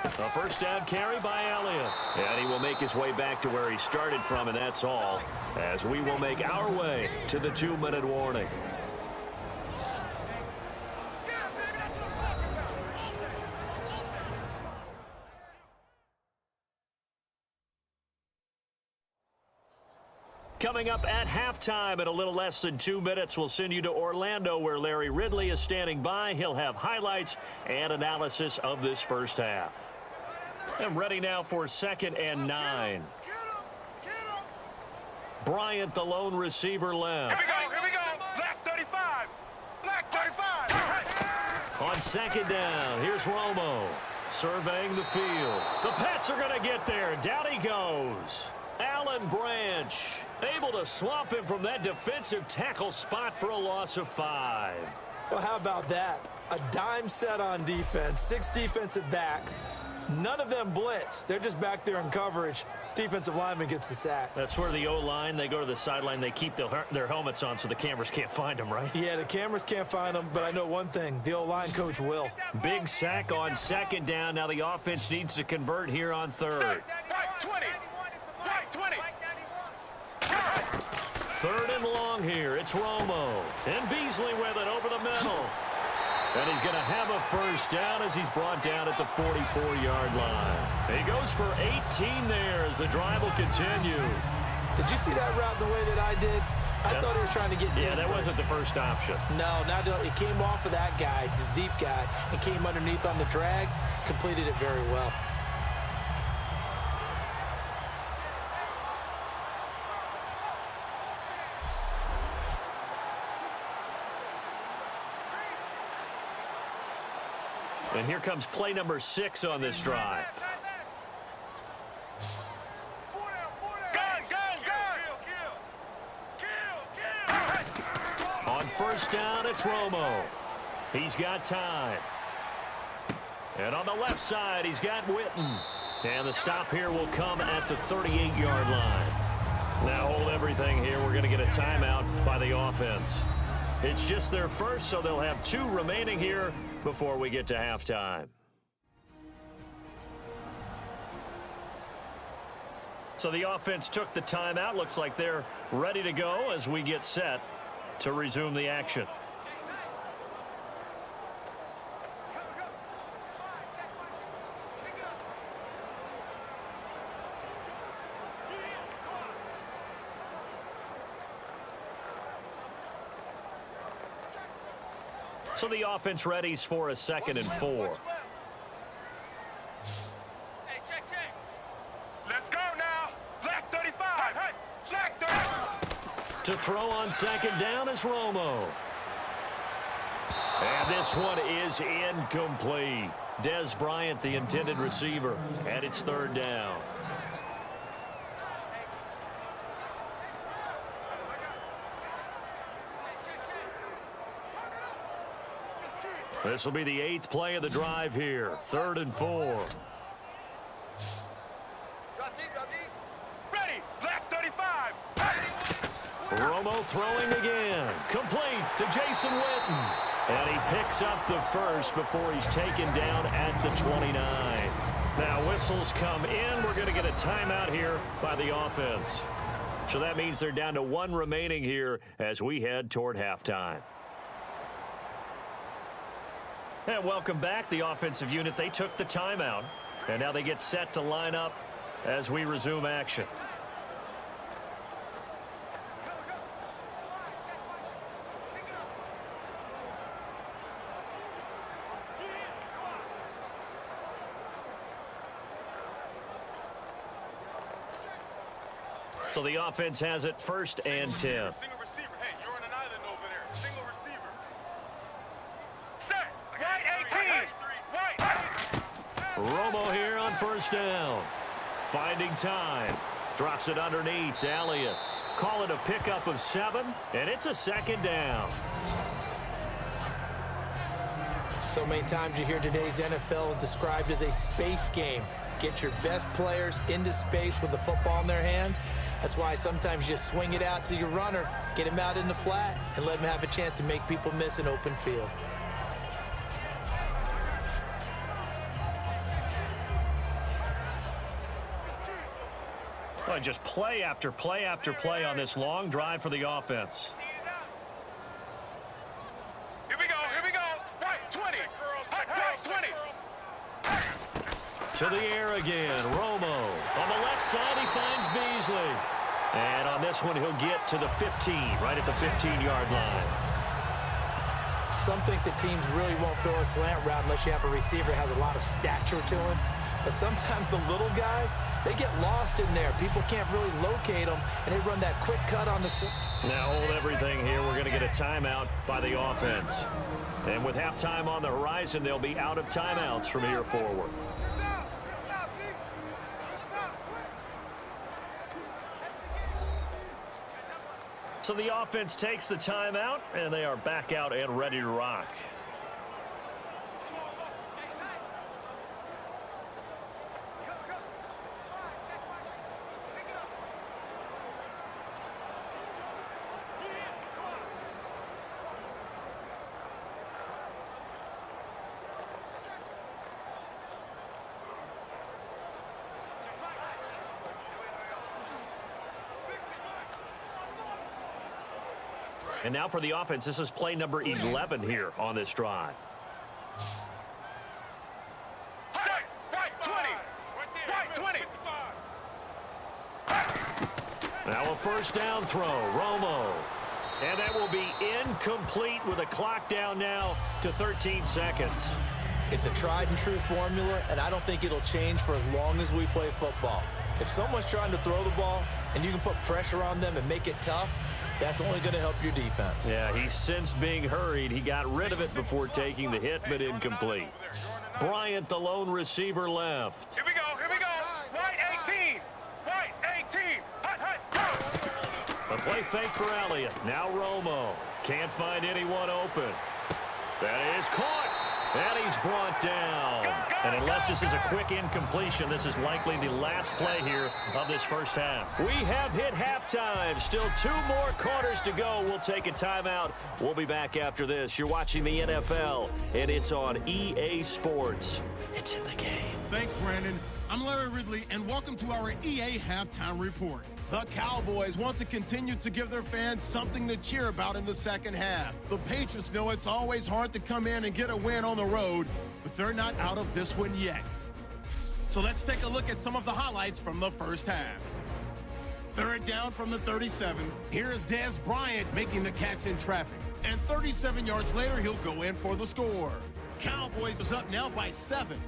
A 1st down carry by Elliott. And he will make his way back to where he started from, and that's all, as we will make our way to the 2-minute warning. Coming up at halftime in a little less than 2 minutes, we'll send you to Orlando where Larry Ridley is standing by. He'll have highlights and analysis of this first half. And ready now for 2nd and 9. Bryant, the lone receiver, left. Here we go. Black 35. Black 35. On 2nd down, here's Romo surveying the field. The Pats are going to get there. Down he goes. Alan Branch able to swamp him from that defensive tackle spot for a loss of 5. Well, how about that? A dime set on defense, 6 defensive backs. None of them blitz. They're just back there in coverage. Defensive lineman gets the sack. That's where the O-line, they go to the sideline, they keep their helmets on so the cameras can't find them, right? Yeah, the cameras can't find them, but I know one thing. The O-line coach will. Big sack on 2nd down. Now the offense needs to convert here on 3rd. White 20. White 20. 3rd and long here. It's Romo. And Beasley with it over the middle. And he's going to have a first down as he's brought down at the 44-yard line. He goes for 18 there as the drive will continue. Did you see that route the way that I did? I thought he was trying to get deep. Yeah, that wasn't the first option. No, it came off of that guy, the deep guy, and came underneath on the drag, completed it very well. And here comes play number 6 on this drive. On 1st down, it's Romo. He's got time. And on the left side, he's got Witten. And the stop here will come at the 38-yard line. Now hold everything here. We're going to get a timeout by the offense. It's just their first, so they'll have 2 remaining here before we get to halftime. So the offense took the timeout. Looks like they're ready to go as we get set to resume the action. So the offense readies for a 2nd and 4. Let's go now. Black 35. Black 35. To throw on 2nd down is Romo. And this one is incomplete. Dez Bryant, the intended receiver, and it's 3rd down. This will be the 8th play of the drive here. 3rd and 4. Ready. Black 35. Romo throwing again. Complete to Jason Witten. And he picks up the first before he's taken down at the 29. Now whistles come in. We're going to get a timeout here by the offense. So that means they're down to 1 remaining here as we head toward halftime. And welcome back. The offensive unit, they took the timeout. And now they get set to line up as we resume action. So the offense has it 1st and 10. Single receiver. Hey, you're on an island over there. Single receiver. Set. White 18. White. Romo here on 1st down. Finding time. Drops it underneath to Elliott. Call it a pickup of 7, and it's a 2nd down. So many times you hear today's NFL described as a space game. Get your best players into space with the football in their hands. That's why sometimes you swing it out to your runner, get him out in the flat, and let him have a chance to make people miss an open field. Well, just play after play after play on this long drive for the offense. Here we go. Here we go. White 20. White 20. To the air again. Romo. On the left side, he finds Beasley. And on this one, he'll get to the 15, right at the 15-yard line. Some think that teams really won't throw a slant route unless you have a receiver that has a lot of stature to him. But sometimes the little guys, they get lost in there. People can't really locate them, and they run that quick cut on the slant. Now hold everything here. We're going to get a timeout by the offense. And with halftime on the horizon, they'll be out of timeouts from here forward. So the offense takes the timeout, and they are back out and ready to rock. And now for the offense, this is play number 11 here on this drive. Right 20. Right 20. Now a first down throw, Romo. And that will be incomplete with a clock down now to 13 seconds. It's a tried and true formula, and I don't think it'll change for as long as we play football. If someone's trying to throw the ball and you can put pressure on them and make it tough, that's only going to help your defense. Yeah, he's since being hurried. He got rid of it before taking the hit, but incomplete. Bryant, the lone receiver, left. Here we go. Here we go. Right 18. Right 18. Hut, go. A play fake for Elliott. Now Romo. Can't find anyone open. That is caught. And he's brought down. And unless this is a quick incompletion, this is likely the last play here of this first half. We have hit halftime. Still 2 more quarters to go. We'll take a timeout. We'll be back after this. You're watching the NFL, and it's on EA Sports. It's in the game. Thanks, Brandon. I'm Larry Ridley, and welcome to our EA Halftime Report. The Cowboys want to continue to give their fans something to cheer about in the second half. The Patriots know it's always hard to come in and get a win on the road, but they're not out of this one yet. So let's take a look at some of the highlights from the first half. Third down from the 37. Here's Dez Bryant making the catch in traffic. And 37 yards later, he'll go in for the score. Cowboys is up now by 7.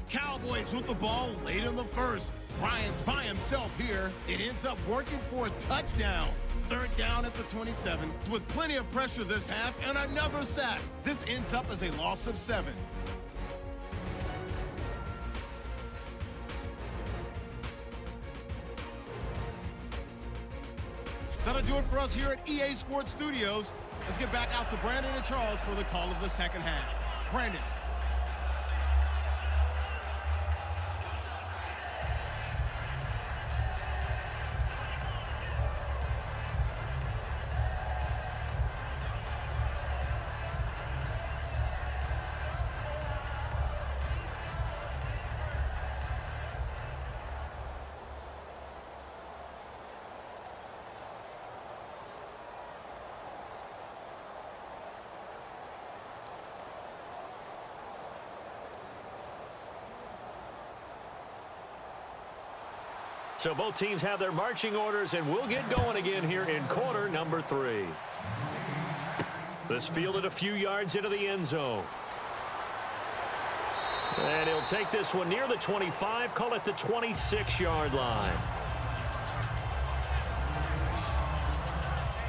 Cowboys with the ball late in the first. Bryant's by himself here. It ends up working for a touchdown. Third down at the 27 with plenty of pressure this half and another sack. This ends up as a loss of 7. That'll do it for us here at EA Sports Studios. Let's get back out to Brandon and Charles for the call of the second half. Brandon. So both teams have their marching orders, and we'll get going again here in quarter number 3. This fielded a few yards into the end zone. And he'll take this one near the 25, call it the 26-yard line.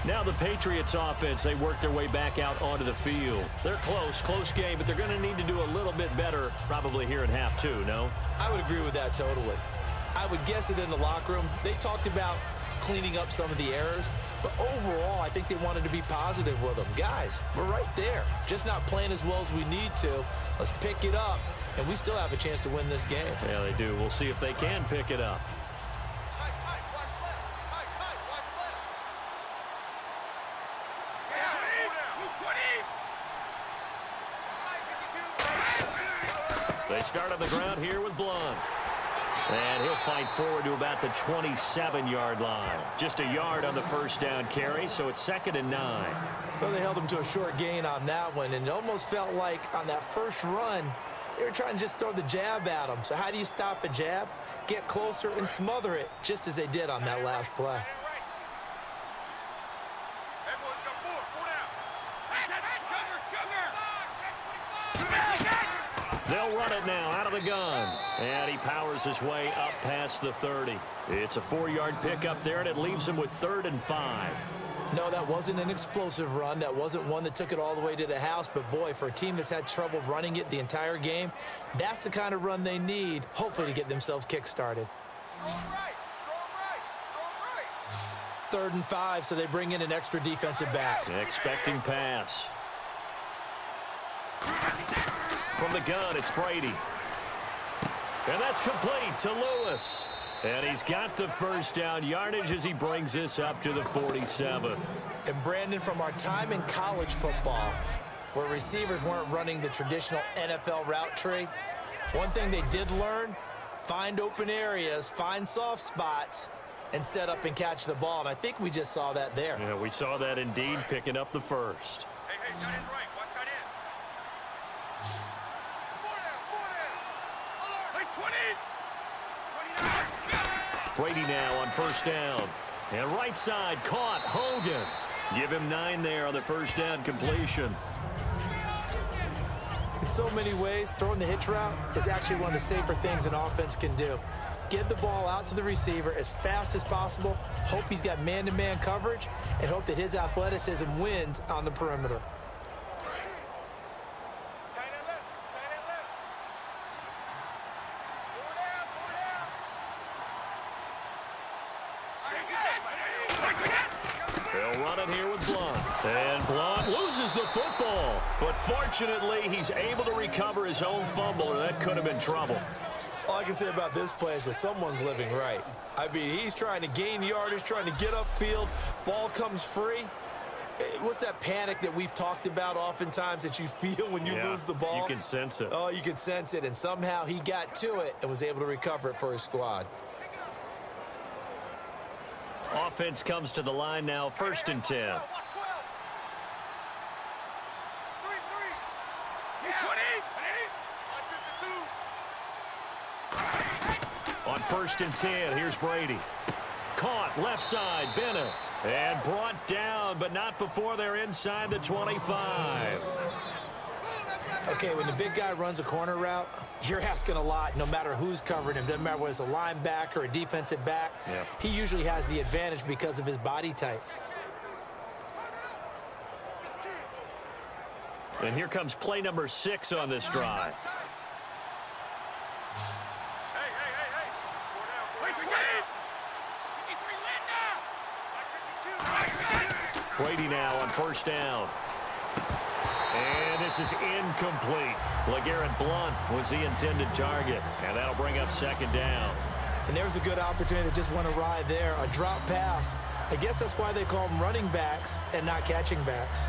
Now the Patriots offense, they work their way back out onto the field. They're close game, but they're going to need to do a little bit better probably here in half 2, no? I would agree with that totally. I would guess it in the locker room. They talked about cleaning up some of the errors, but overall, I think they wanted to be positive with them. Guys, we're right there. Just not playing as well as we need to. Let's pick it up, and we still have a chance to win this game. Yeah, they do. We'll see if they can pick it up. They start on the ground here with Blunt. And he'll fight forward to about the 27-yard line. Just a yard on the first down carry, so it's 2nd and 9. Well, they held him to a short gain on that one, and it almost felt like on that first run, they were trying to just throw the jab at him. So how do you stop a jab? Get closer and smother it, just as they did on that last play. They'll run it now out of the gun. And he powers his way up past the 30. It's a 4-yard pickup there, and it leaves him with 3rd and 5. No, that wasn't an explosive run. That wasn't one that took it all the way to the house. But, boy, for a team that's had trouble running it the entire game, that's the kind of run they need, hopefully, to get themselves kick-started. Strong right, strong right, 3rd and 5, so they bring in an extra defensive back. Expecting pass. From the gun, it's Brady. And that's complete to Lewis. And he's got the first down yardage as he brings this up to the 47. And, Brandon, from our time in college football, where receivers weren't running the traditional NFL route tree, one thing they did learn, find open areas, find soft spots, and set up and catch the ball. And I think we just saw that there. Yeah, we saw that indeed, picking up the first. Hey, tight end's right. Watch tight end. 4 down. Alert. Hey, 20. 29. Brady now on first down. And right side caught. Hogan. Give him 9 there on the first down completion. In so many ways, throwing the hitch route is actually one of the safer things an offense can do. Get the ball out to the receiver as fast as possible, hope he's got man-to-man coverage, and hope that his athleticism wins on the perimeter. Tight end left. Tight end left. 4 down. They'll run it here with Blunt. And Blunt loses the football. But fortunately, he's able to recover his own fumble, or that could have been trouble. All I can say about this play is that someone's living right. I mean, he's trying to gain yardage, trying to get upfield. Ball comes free. What's that panic that we've talked about oftentimes that you feel when you lose the ball? You can sense it. Oh, you can sense it. And somehow he got to it and was able to recover it for his squad. Offense comes to the line now, 1st and 10. Watch 12. 3-3. 20. On 1st and 10, here's Brady. Caught left side, Bennett. And brought down, but not before they're inside the 25. Okay, when the big guy runs a corner route, you're asking a lot no matter who's covering him. Doesn't matter whether it's a linebacker or a defensive back. Yeah. He usually has the advantage because of his body type. And here comes play number 6 on this drive. Brady now on first down. And this is incomplete. LeGarrette Blunt was the intended target. And that'll bring up 2nd down. And there's a good opportunity to just want to ride there. A drop pass. I guess that's why they call them running backs and not catching backs.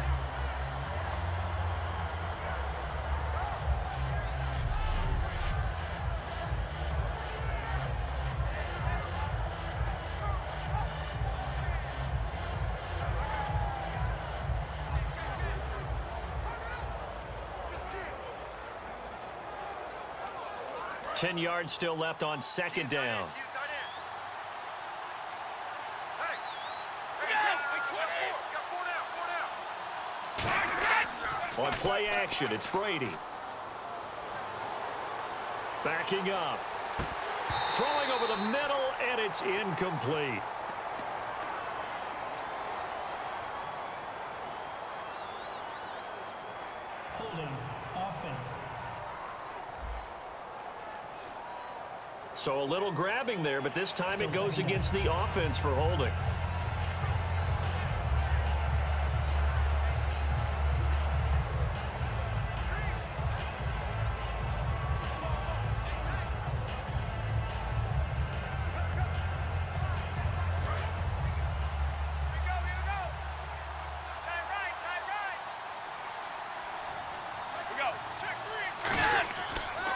Ten yards still left on 2nd down. On play action, it's Brady. Backing up. Throwing over the middle, and it's incomplete. Holding. Offense. So a little grabbing there, but this time it goes against the offense for holding.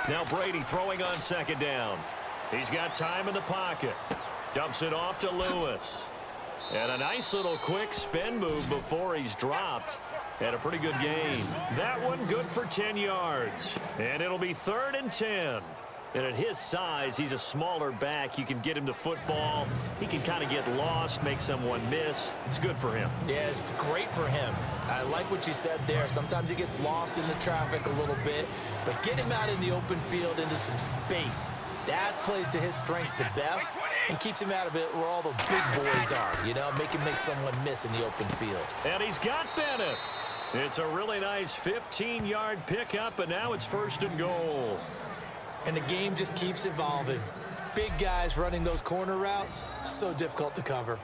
Now Brady throwing on 2nd down. He's got time in the pocket. Dumps it off to Lewis. And a nice little quick spin move before he's dropped. And a pretty good game. That one good for 10 yards. And it'll be 3rd and 10. And at his size, he's a smaller back. You can get him the football. He can kind of get lost, make someone miss. It's good for him. Yeah, it's great for him. I like what you said there. Sometimes he gets lost in the traffic a little bit. But get him out in the open field into some space. That plays to his strengths the best and keeps him out of it where all the big boys are, you know, make someone miss in the open field. And he's got Bennett. It's a really nice 15-yard pickup, and now it's 1st and goal. And the game just keeps evolving. Big guys running those corner routes, so difficult to cover.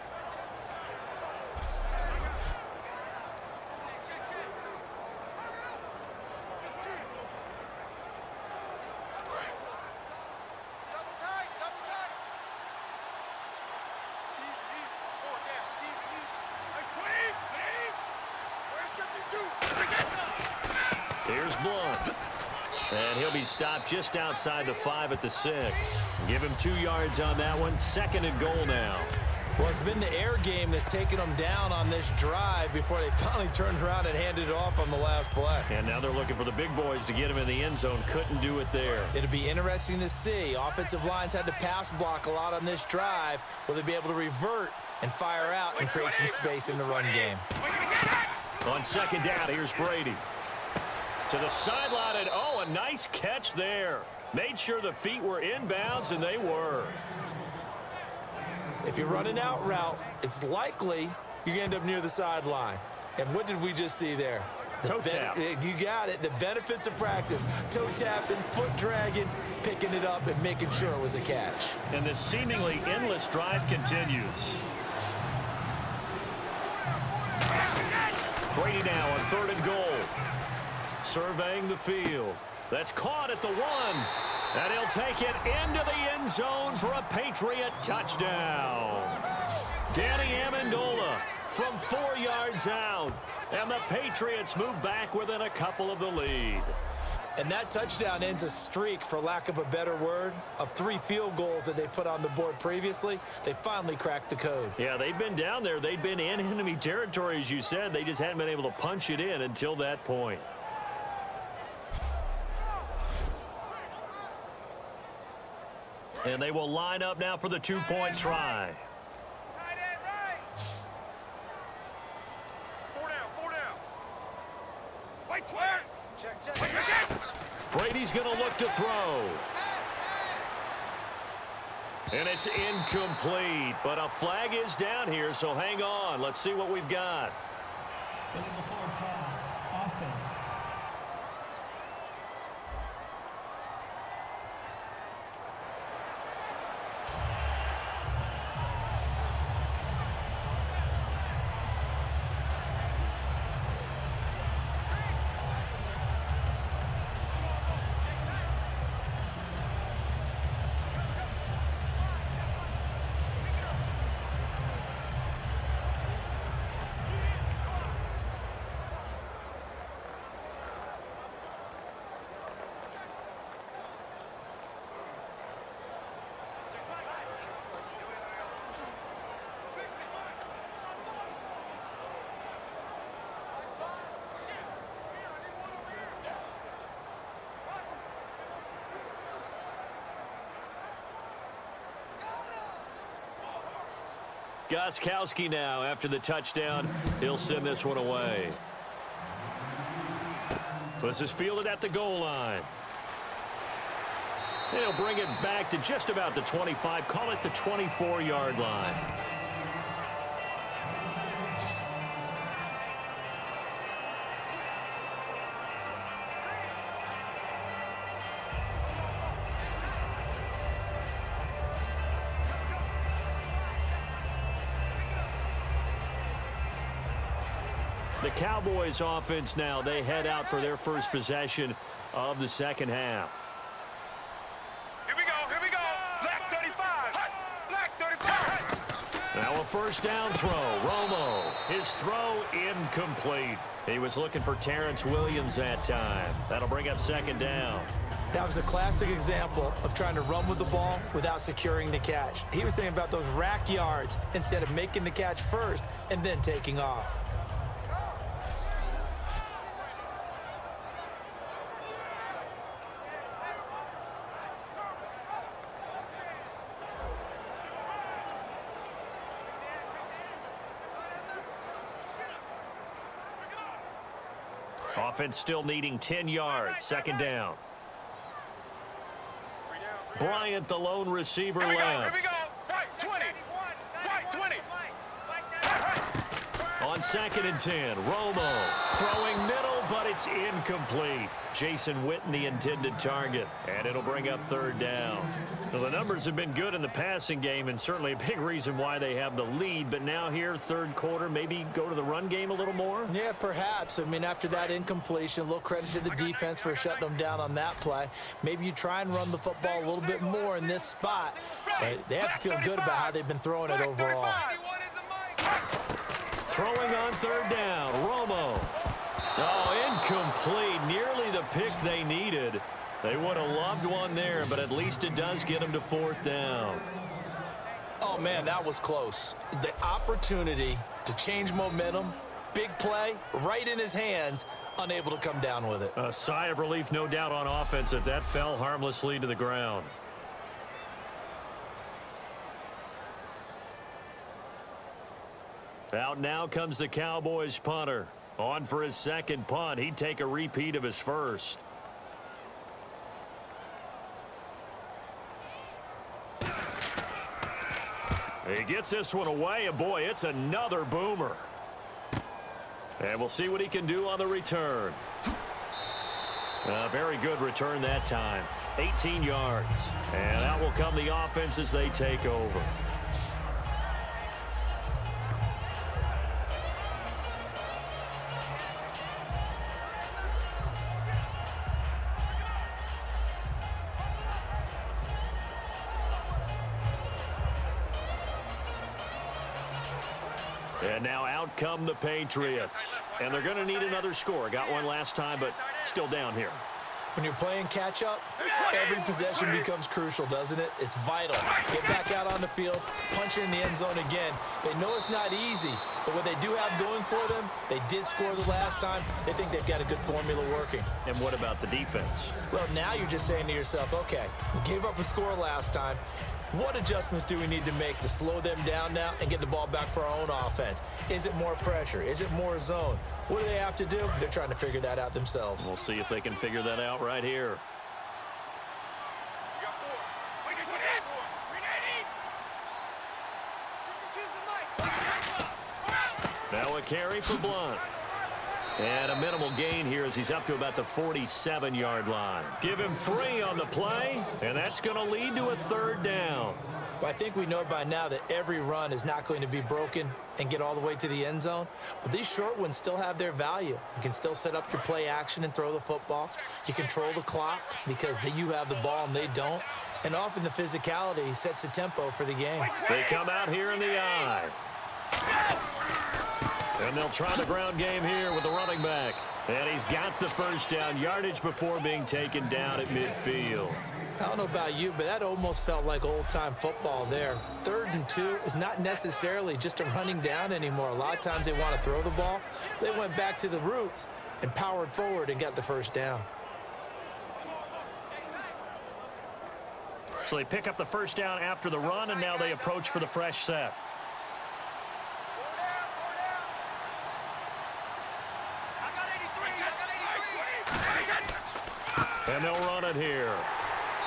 Here's Blunt. And he'll be stopped just outside the 5 at the 6. Give him 2 yards on that one. 2nd and goal now. Well, it's been the air game that's taken them down on this drive before they finally turned around and handed it off on the last play. And now they're looking for the big boys to get him in the end zone. Couldn't do it there. It'll be interesting to see. Offensive lines had to pass block a lot on this drive. Will they be able to revert and fire out and create some space in the run game? On 2nd down, here's Brady. To the sideline, and oh, a nice catch there. Made sure the feet were inbounds, and they were. If you're running out route, it's likely you're going to end up near the sideline. And what did we just see there? Toe tap. You got it. The benefits of practice. Toe tapping, foot dragging, picking it up, and making sure it was a catch. And this seemingly endless drive continues. Brady now on 3rd and goal. Surveying the field. That's caught at the 1. And he'll take it into the end zone for a Patriot touchdown. Danny Amendola from 4 yards out. And the Patriots move back within a couple of the lead. And that touchdown ends a streak, for lack of a better word, of 3 field goals that they put on the board previously. They finally cracked the code. Yeah, they've been down there. They've been in enemy territory, as you said. They just hadn't been able to punch it in until that point. And they will line up now for the 2-point try. Brady's going to look to throw. And it's incomplete, but a flag is down here, so hang on. Let's see what we've got. Illegal forward pass. Offense. Gostkowski now after the touchdown. He'll send this one away. This is fielded at the goal line. And he'll bring it back to just about the 25. Call it the 24-yard line. The Cowboys offense now, they head out for their first possession of the 2nd half. Here we go, black 35, black 35. Now a 1st down throw, Romo, his throw incomplete. He was looking for Terrence Williams that time. That'll bring up 2nd down. That was a classic example of trying to run with the ball without securing the catch. He was thinking about those rack yards instead of making the catch first and then taking off. Offense still needing 10 yards. Second down. Bryant, the lone receiver, left. Here we go. Right, 20. Right, 20. On second and 10, Romo throwing middle, but it's incomplete. Jason Witten, the intended target, and it'll bring up third down. Well, the numbers have been good in the passing game, and certainly a big reason why they have the lead. But now here, third quarter, maybe go to the run game a little more? Yeah, perhaps. I mean, after that incompletion, a little credit to the defense for shutting them down on that play. Maybe you try and run the football a little bit more in this spot, but they have to feel good about how they've been throwing it overall. Throwing on third down, Romo. Oh, incomplete. Nearly the pick they needed. They would have loved one there, but at least it does get them to fourth down. Oh, man, that was close. The opportunity to change momentum, big play, right in his hands, unable to come down with it. A sigh of relief, no doubt, on offense that fell harmlessly to the ground. Out now comes the Cowboys punter. On for his second punt. He'd take a repeat of his first. He gets this one away, and boy, it's another boomer. And we'll see what he can do on the return. A very good return that time. 18 yards. And out will come the offense as they take over. And now out come the Patriots. And they're going to need another score. Got one last time, but still down here. When you're playing catch-up, every possession becomes crucial, doesn't it? It's vital. Get back out on the field, punch it in the end zone again. They know it's not easy, but what they do have going for them, they did score the last time. They think they've got a good formula working. And what about the defense? Well, now you're just saying to yourself, okay, we gave up a score last time. What adjustments do we need to make to slow them down now and get the ball back for our own offense? Is it more pressure? Is it more zone? What do they have to do? They're trying to figure that out themselves. We'll see if they can figure that out right here. Now a carry for Blunt. And a minimal gain here as he's up to about the 47-yard line. Give him 3 on the play, and that's going to lead to a third down. Well, I think we know by now that every run is not going to be broken and get all the way to the end zone. But these short ones still have their value. You can still set up your play action and throw the football. You control the clock because you have the ball and they don't. And often the physicality sets the tempo for the game. They come out here in the eye. And they'll try the ground game here with the running back. And he's got the first down, yardage before being taken down at midfield. I don't know about you, but that almost felt like old-time football there. 3rd and 2 is not necessarily just a running down anymore. A lot of times they want to throw the ball. They went back to the roots and powered forward and got the first down. So they pick up the first down after the run, and now they approach for the fresh set. And they'll run it here.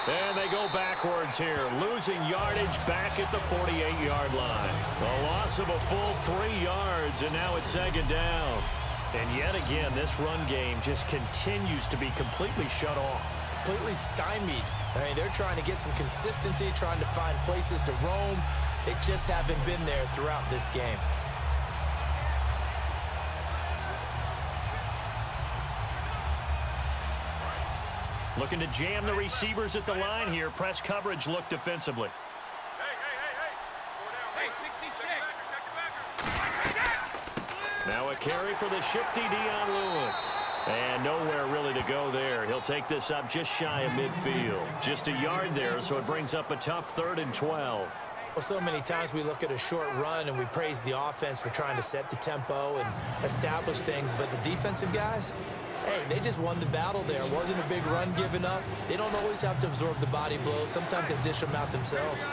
And they go backwards here, losing yardage back at the 48-yard line. A loss of a full 3 yards, and now it's second down. And yet again, this run game just continues to be completely shut off. Completely stymied. I mean, they're trying to get some consistency, trying to find places to roam. They just haven't been there throughout this game. Looking to jam the receivers at the line here. Press coverage look defensively. Now a carry for the shifty Dion Lewis. And nowhere really to go there. He'll take this up just shy of midfield. Just a yard there, so it brings up a tough 3rd and 12. Well, so many times we look at a short run and we praise the offense for trying to set the tempo and establish things, but the defensive guys, hey, they just won the battle there. It wasn't a big run given up. They don't always have to absorb the body blows. Sometimes they dish them out themselves.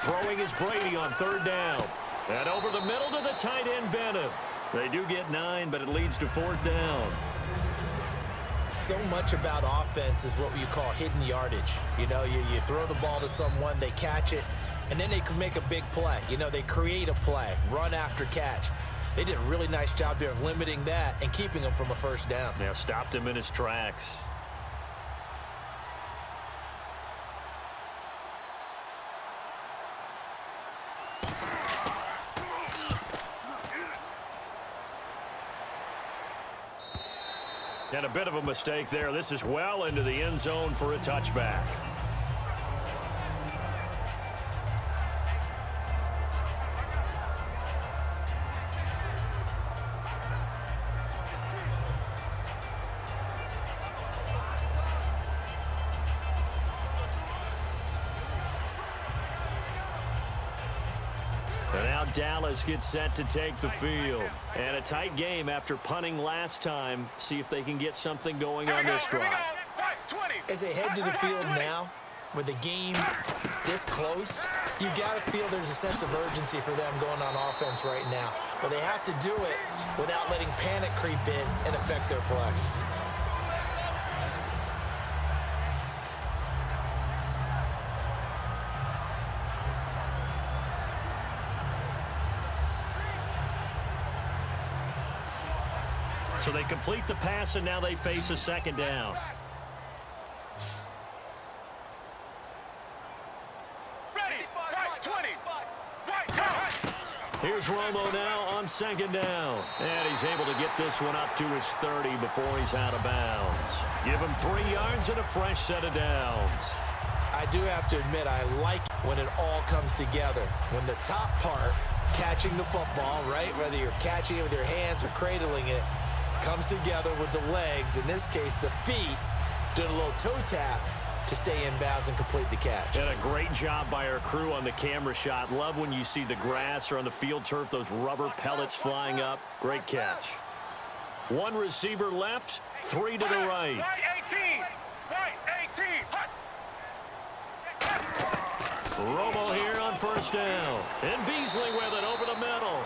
Throwing is Brady on 3rd down. And over the middle to the tight end, Bennett. They do get 9, but it leads to 4th down. So much about offense is what you call hidden yardage. You know, you throw the ball to someone, they catch it, and then they can make a big play. You know, they create a play, run after catch. They did a really nice job there of limiting that and keeping him from a 1st down. Now stopped him in his tracks. And a bit of a mistake there. This is well into the end zone for a touchback. And now Dallas gets set to take the field. And a tight game after punting last time. See if they can get something going on this drive. As they head to the field now, with the game this close, you've got to feel there's a sense of urgency for them going on offense right now. But they have to do it without letting panic creep in and affect their play. So they complete the pass, and now they face a 2nd down. Ready, right 20. Here's Romo now on 2nd down. And he's able to get this one up to his 30 before he's out of bounds. Give him 3 yards and a fresh set of downs. I do have to admit, I like when it all comes together. When the top part, catching the football, right, whether you're catching it with your hands or cradling it, comes together with the legs, in this case the feet, doing a little toe tap to stay in bounds and complete the catch. And a great job by our crew on the camera shot. Love when you see the grass or on the field turf, those rubber pellets flying up. Great catch. 1 receiver left, 3 to the right. Right 18. Right 18. Romo here on 1st down. And Beasley with it over the middle.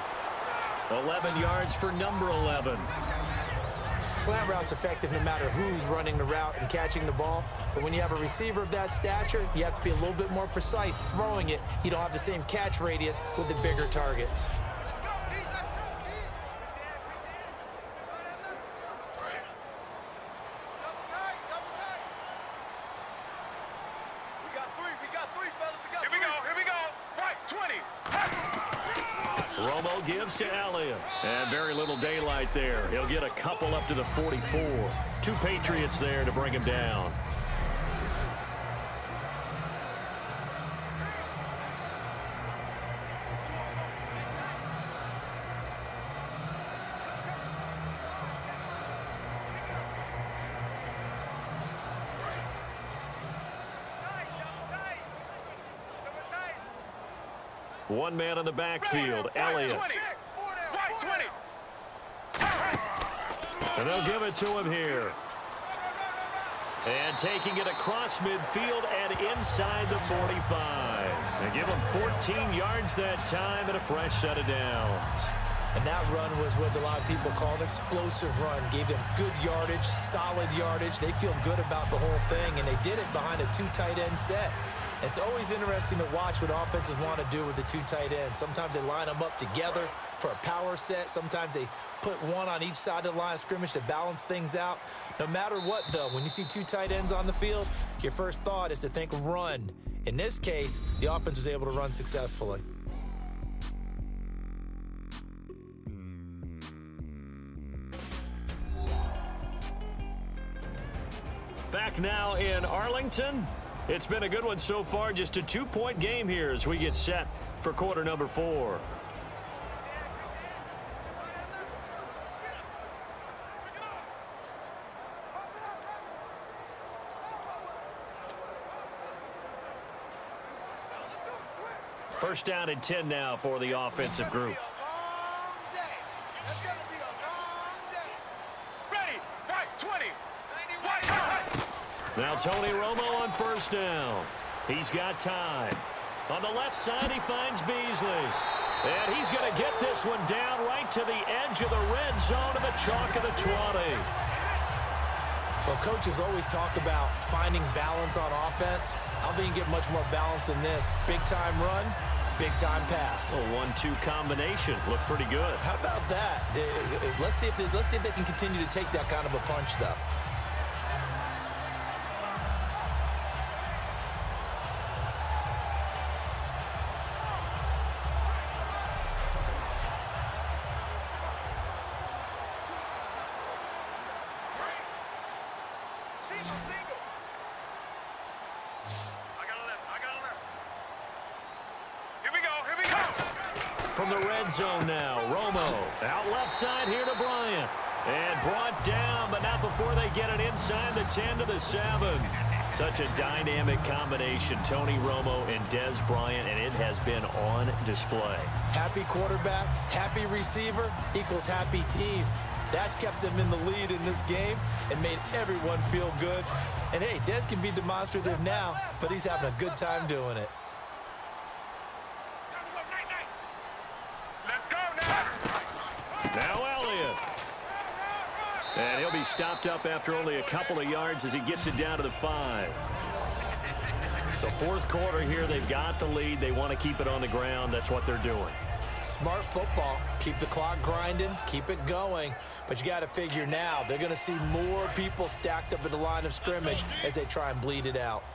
11 yards for number 11. Slant route's effective no matter who's running the route and catching the ball. But when you have a receiver of that stature, you have to be a little bit more precise throwing it. You don't have the same catch radius with the bigger targets. Romo gives to Elliott. And very little daylight there. He'll get a couple up to the 44. 2 Patriots there to bring him down. One man in the backfield, Elliott. And they'll give it to him here. And taking it across midfield and inside the 45. And give him 14 yards that time and a fresh set of downs. And that run was what a lot of people call an explosive run. Gave them good yardage, solid yardage. They feel good about the whole thing, and they did it behind a 2 tight end set. It's always interesting to watch what offenses want to do with the 2 tight ends. Sometimes they line them up together for a power set. Sometimes they put one on each side of the line of scrimmage to balance things out. No matter what, though, when you see 2 tight ends on the field, your first thought is to think run. In this case, the offense was able to run successfully. Back now in Arlington. It's been a good one so far. Just a 2-point game here as we get set for quarter number 4. First down and 10 now for the offensive group. Ready, right, 20. Now Tony Romo on first down. He's got time. On the left side, he finds Beasley. And he's going to get this one down right to the edge of the red zone to the chalk of the 20. Well, coaches always talk about finding balance on offense. I don't think you get much more balance than this. Big-time run, big-time pass. A 1-2 combination. Looked pretty good. How about that? Let's see if they can continue to take that kind of a punch, though. From the red zone now, Romo out left side here to Bryant. And brought down, but not before they get it inside the 10 to the 7. Such a dynamic combination, Tony Romo and Dez Bryant, and it has been on display. Happy quarterback, happy receiver equals happy team. That's kept them in the lead in this game and made everyone feel good. And, hey, Dez can be demonstrative now, but he's having a good time doing it. Now Elliott. And he'll be stopped up after only a couple of yards as he gets it down to the 5. The fourth quarter here, they've got the lead. They want to keep it on the ground. That's what they're doing. Smart football. Keep the clock grinding. Keep it going. But you got to figure now, they're going to see more people stacked up at the line of scrimmage as they try and bleed it out.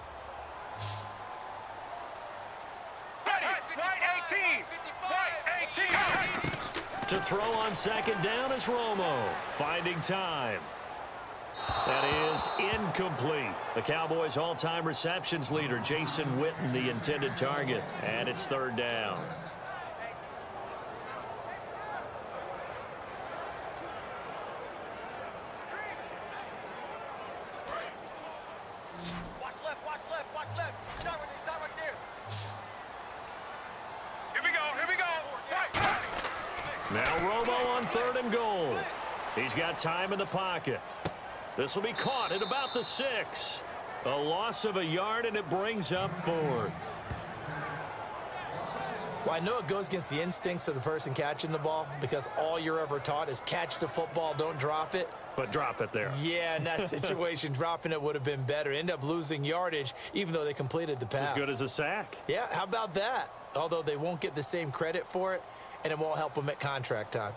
To throw on second down is Romo. Finding time. That is incomplete. The Cowboys' all-time receptions leader, Jason Witten, the intended target. And it's third down. Watch left, watch left, watch left. Start right there. Here we go. Right. Now Romo on third and goal. He's got time in the pocket. This will be caught at about the 6. A loss of a yard, and it brings up fourth. Well, I know it goes against the instincts of the person catching the ball because all you're ever taught is catch the football, don't drop it. But drop it there. Yeah, in that situation, dropping it would have been better. End up losing yardage, even though they completed the pass. As good as a sack. Yeah, how about that? Although they won't get the same credit for it, and it won't help them at contract time.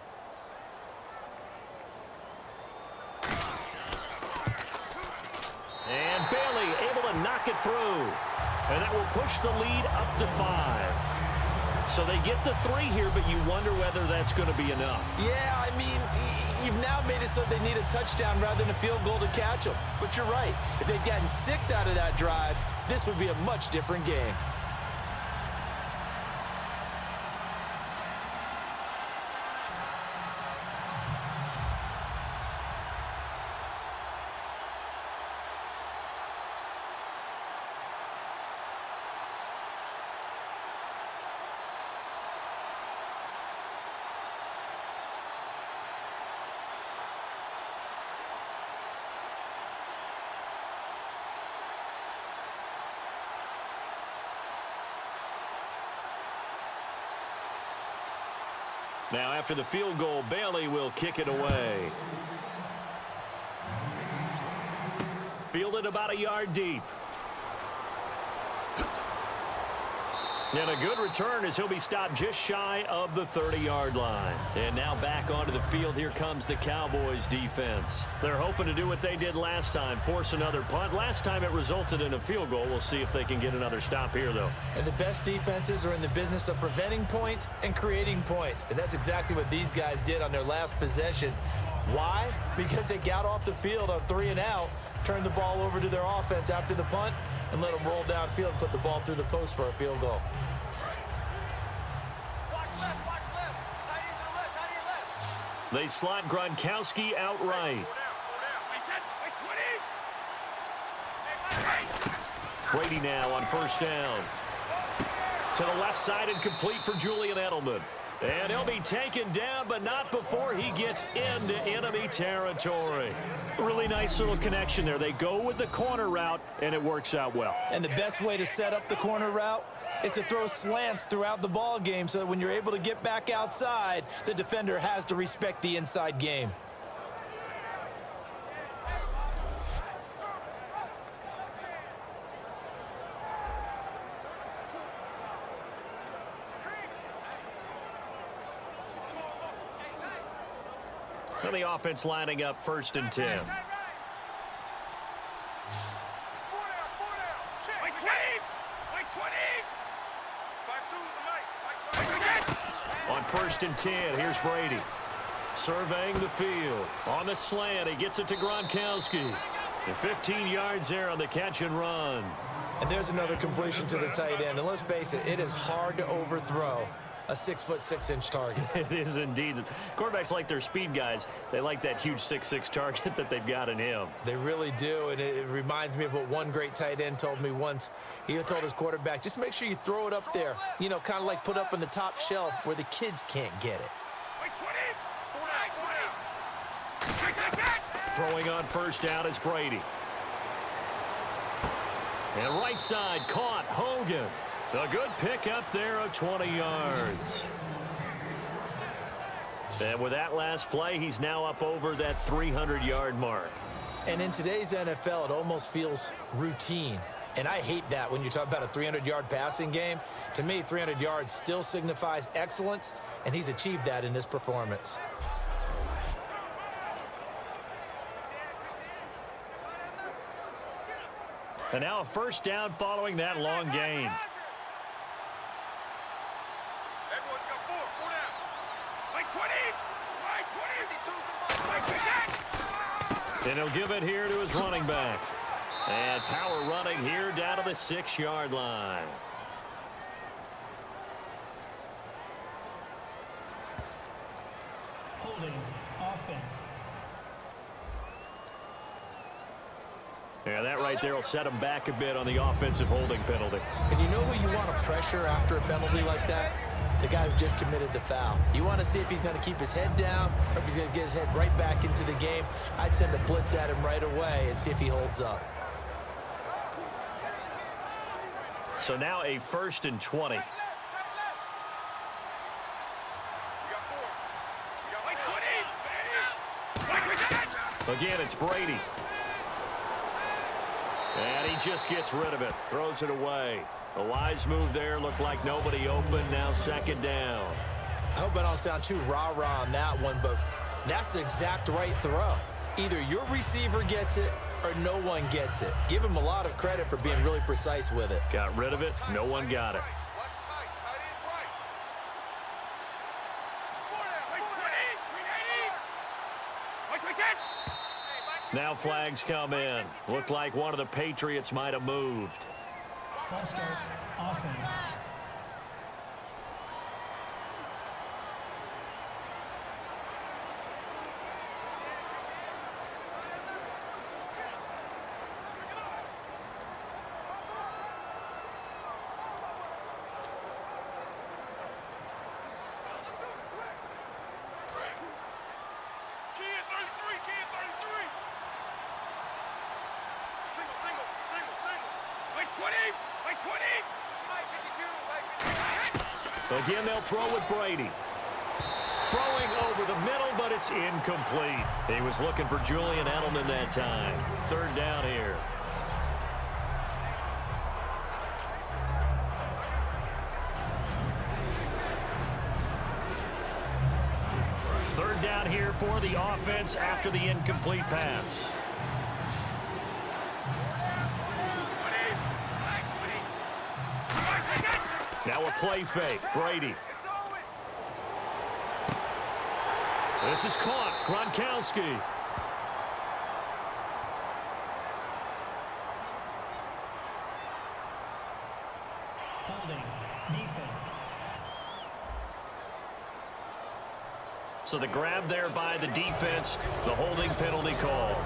And Bailey able to knock it through. And that will push the lead up to 5. So they get the 3 here, but you wonder whether that's going to be enough. Yeah, I mean, you've now made it so they need a touchdown rather than a field goal to catch them. But you're right. If they'd gotten 6 out of that drive, this would be a much different game. Now, after the field goal, Bailey will kick it away. Fielded about a yard deep. And a good return as he'll be stopped just shy of the 30-yard line. And now back onto the field. Here comes the Cowboys defense. They're hoping to do what they did last time, force another punt. Last time it resulted in a field goal. We'll see if they can get another stop here, though. And the best defenses are in the business of preventing points and creating points. And that's exactly what these guys did on their last possession. Why? Because they got off the field on 3 and out, turned the ball over to their offense after the punt, and let them roll downfield and put the ball through the post for a field goal. Watch left, watch left. Tight end to the left, tight end left. They slot Gronkowski outright. Brady now on first down. To the left side and complete for Julian Edelman. And he'll be taken down, but not before he gets into enemy territory. Really nice little connection there. They go with the corner route, and it works out well. And the best way to set up the corner route is to throw slants throughout the ball game so that when you're able to get back outside, the defender has to respect the inside game. And the offense lining up 1st and 10. On 1st and 10, here's Brady. Surveying the field. On the slant, he gets it to Gronkowski. And 15 yards there on the catch and run. And there's another completion to the tight end. And let's face it, it is hard to overthrow a 6'6" target. It is indeed. Quarterbacks like their speed guys. They like that huge 6'6" target that they've got in him. They really do, and it reminds me of what one great tight end told me once. He told his quarterback, just make sure you throw it up there. You know, kind of like put up on the top shelf where the kids can't get it. Throwing on 1st down is Brady. And right side caught Hogan. A good pick up there of 20 yards. And with that last play, he's now up over that 300-yard mark. And in today's NFL, it almost feels routine. And I hate that when you talk about a 300-yard passing game. To me, 300 yards still signifies excellence, and he's achieved that in this performance. And now a 1st down following that long gain. And he'll give it here to his running back. And power running here down to the 6-yard line. Holding. Offense. Yeah, that right there will set him back a bit on the offensive holding penalty. And you know who you want to pressure after a penalty like that? The guy who just committed the foul. You want to see if he's going to keep his head down or if he's going to get his head right back into the game. I'd send a blitz at him right away and see if he holds up. So now a 1st and 20. Again, it's Brady. And he just gets rid of it. Throws it away. A wise move there. Looked like nobody open. Now 2nd down. I hope I don't sound too rah-rah on that one, but that's the exact right throw. Either your receiver gets it or no one gets it. Give him a lot of credit for being really precise with it. Got rid of it. No one got it. Now flags come in. Looked like one of the Patriots might have moved. False start. Offense. Again, they'll throw with Brady. Throwing over the middle, but it's incomplete. He was looking for Julian Edelman that time. 3rd down here. Third down here for the offense after the incomplete pass. Now a play fake. Brady. This is caught. Gronkowski. Holding. Defense. So the grab there by the defense, the holding penalty call.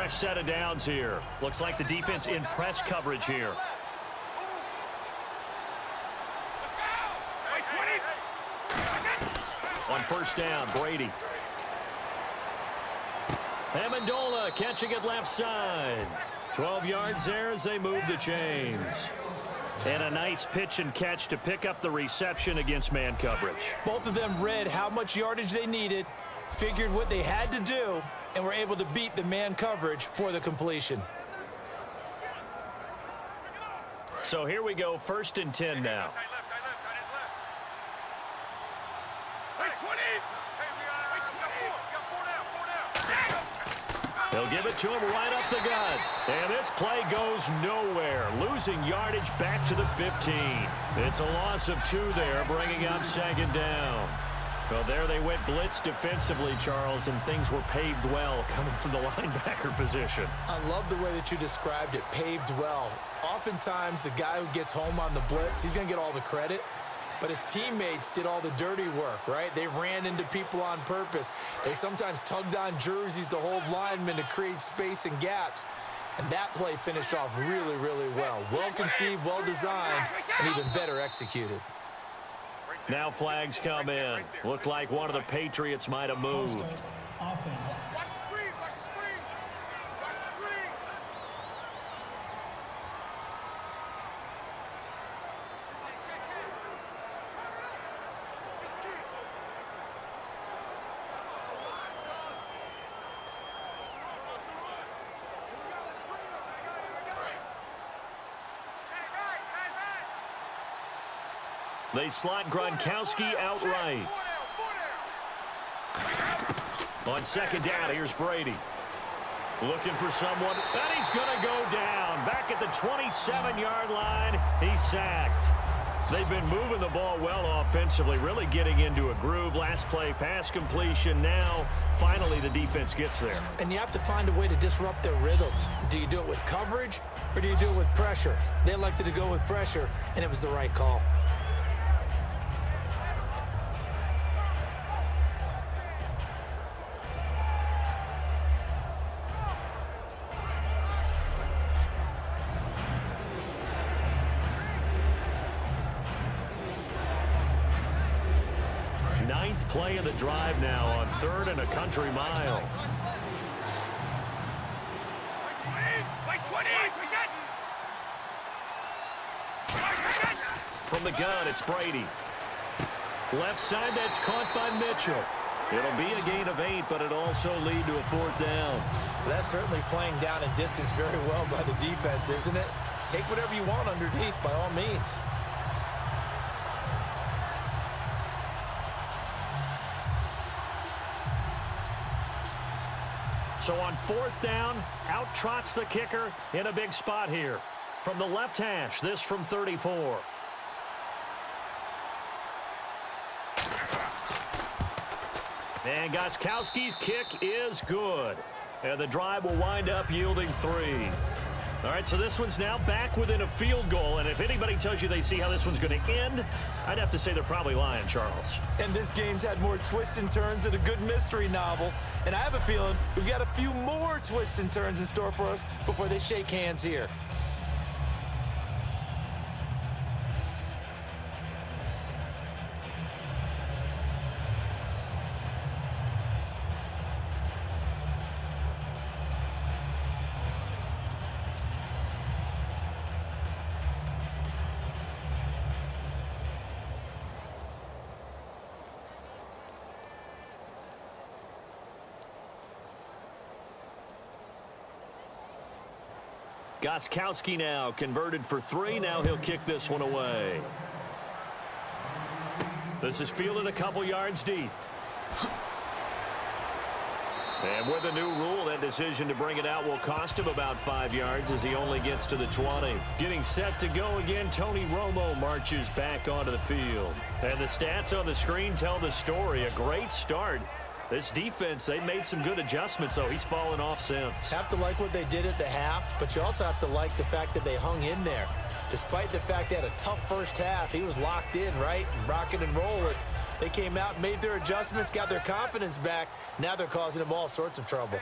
fresh set of downs here. Looks like the defense in press coverage here. On first down, Brady. Amendola catching it left side. 12 yards there as they move the chains. And a nice pitch and catch to pick up the reception against man coverage. Both of them read how much yardage they needed, figured what they had to do, and were able to beat the man coverage for the completion. So here we go, 1st and 10 now. They'll give it to him right up the gut. And this play goes nowhere. Losing yardage back to the 15. It's a loss of 2 there, bringing up 2nd down. So there they went blitz defensively, Charles, and things were paved well coming from the linebacker position. I love the way that you described it, paved well. Oftentimes, the guy who gets home on the blitz, he's going to get all the credit. But his teammates did all the dirty work, right? They ran into people on purpose. They sometimes tugged on jerseys to hold linemen to create space and gaps. And that play finished off really, really well. Well conceived, well designed, and even better executed. Now flags come in. Looked like one of the Patriots might have moved. Offense. They slot Gronkowski outright. On 2nd down, here's Brady. Looking for someone, and he's going to go down. Back at the 27-yard line, he's sacked. They've been moving the ball well offensively, really getting into a groove. Last play, pass completion. Now, finally, the defense gets there. And you have to find a way to disrupt their rhythm. Do you do it with coverage, or do you do it with pressure? They elected to go with pressure, and it was the right call. Play of the drive now on 3rd and a country mile. From the gun, it's Brady. Left side, that's caught by Mitchell. It'll be a gain of 8, but it'll also lead to a 4th down. That's certainly playing down in distance very well by the defense, isn't it? Take whatever you want underneath, by all means. So on 4th down, out trots the kicker in a big spot here. From the left hash, this from 34. And Gostkowski's kick is good. And the drive will wind up yielding 3. All right, so this one's now back within a field goal. And if anybody tells you they see how this one's going to end, I'd have to say they're probably lying, Charles. And this game's had more twists and turns than a good mystery novel. And I have a feeling we've got a few more twists and turns in store for us before they shake hands here. Gostkowski now converted for 3. Now he'll kick this one away. This is fielded a couple yards deep. And with a new rule, that decision to bring it out will cost him about 5 yards as he only gets to the 20. Getting set to go again, Tony Romo marches back onto the field. And the stats on the screen tell the story. A great start. This defense, they made some good adjustments, though. He's fallen off since. Have to like what they did at the half, but you also have to like the fact that they hung in there. Despite the fact they had a tough first half, he was locked in, right? And rocking and rolling. They came out, made their adjustments, got their confidence back. Now they're causing him all sorts of trouble.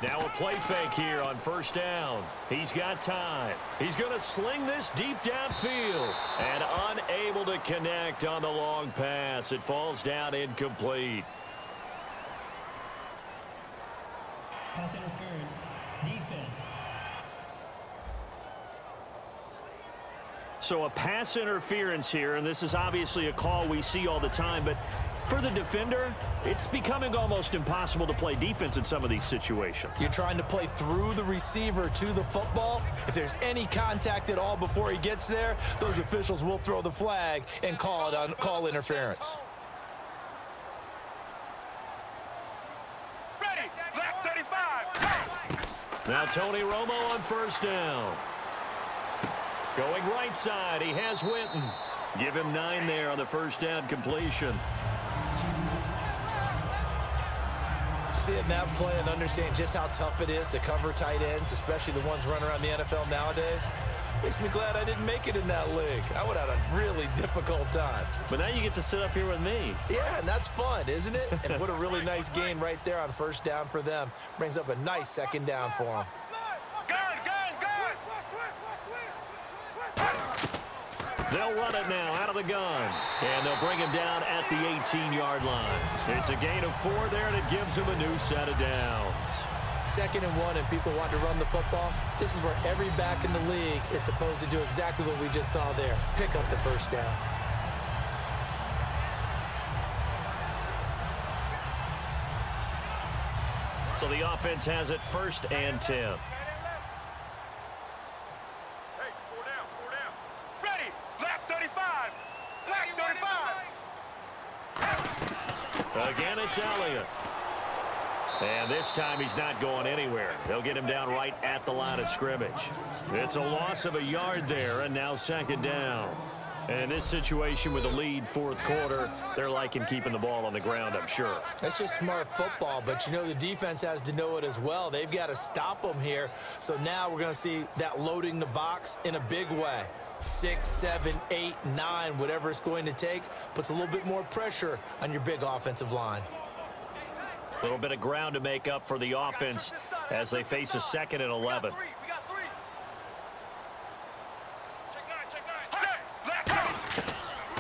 Now a play fake here on first down. He's got time. He's going to sling this deep downfield. And unable to connect on the long pass. It falls down incomplete. Pass interference. Defense. So a pass interference here, and this is obviously a call we see all the time, but for the defender, it's becoming almost impossible to play defense in some of these situations. You're trying to play through the receiver to the football. If there's any contact at all before he gets there, those officials will throw the flag and call interference. Ready, left 35. Now Tony Romo on first down. Going right side, he has Winton. Give him 9 there on the first down completion. See it now play and understand just how tough it is to cover tight ends, especially the ones running around the NFL nowadays. Makes me glad I didn't make it in that league. I would have had a really difficult time. But now you get to sit up here with me. Yeah, and that's fun, isn't it? And what a really nice gain right there on first down for them. Brings up a nice second down for them. They'll run it now out of the gun. And they'll bring him down at the 18-yard line. It's a gain of 4 there, and it gives him a new set of downs. 2nd and 1, and people want to run the football. This is where every back in the league is supposed to do exactly what we just saw there. Pick up the first down. So the offense has it 1st and 10. Again, it's Elliott. And this time he's not going anywhere. They'll get him down right at the line of scrimmage. It's a loss of a yard there, and now 2nd down. And in this situation with a lead 4th quarter, they're liking keeping the ball on the ground, I'm sure. That's just smart football, but you know the defense has to know it as well. They've got to stop them here. So now we're going to see that loading the box in a big way. 6, 7, 8, 9, whatever it's going to take, puts a little bit more pressure on your big offensive line. A little bit of ground to make up for the offense as they face a 2nd and 11.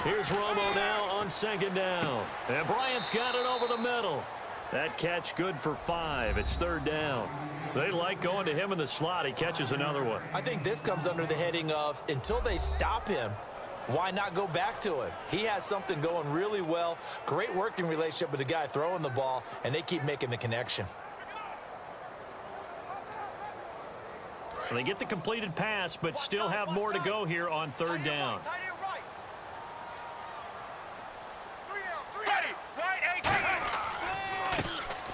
Here's Romo now on 2nd down. And Bryant's got it over the middle. That catch good for 5. It's 3rd down. They like going to him in the slot. He catches another one. I think this comes under the heading of until they stop him, why not go back to him? He has something going really well. Great working relationship with the guy throwing the ball, and they keep making the connection. And they get the completed pass, but still have more to go here on 3rd down.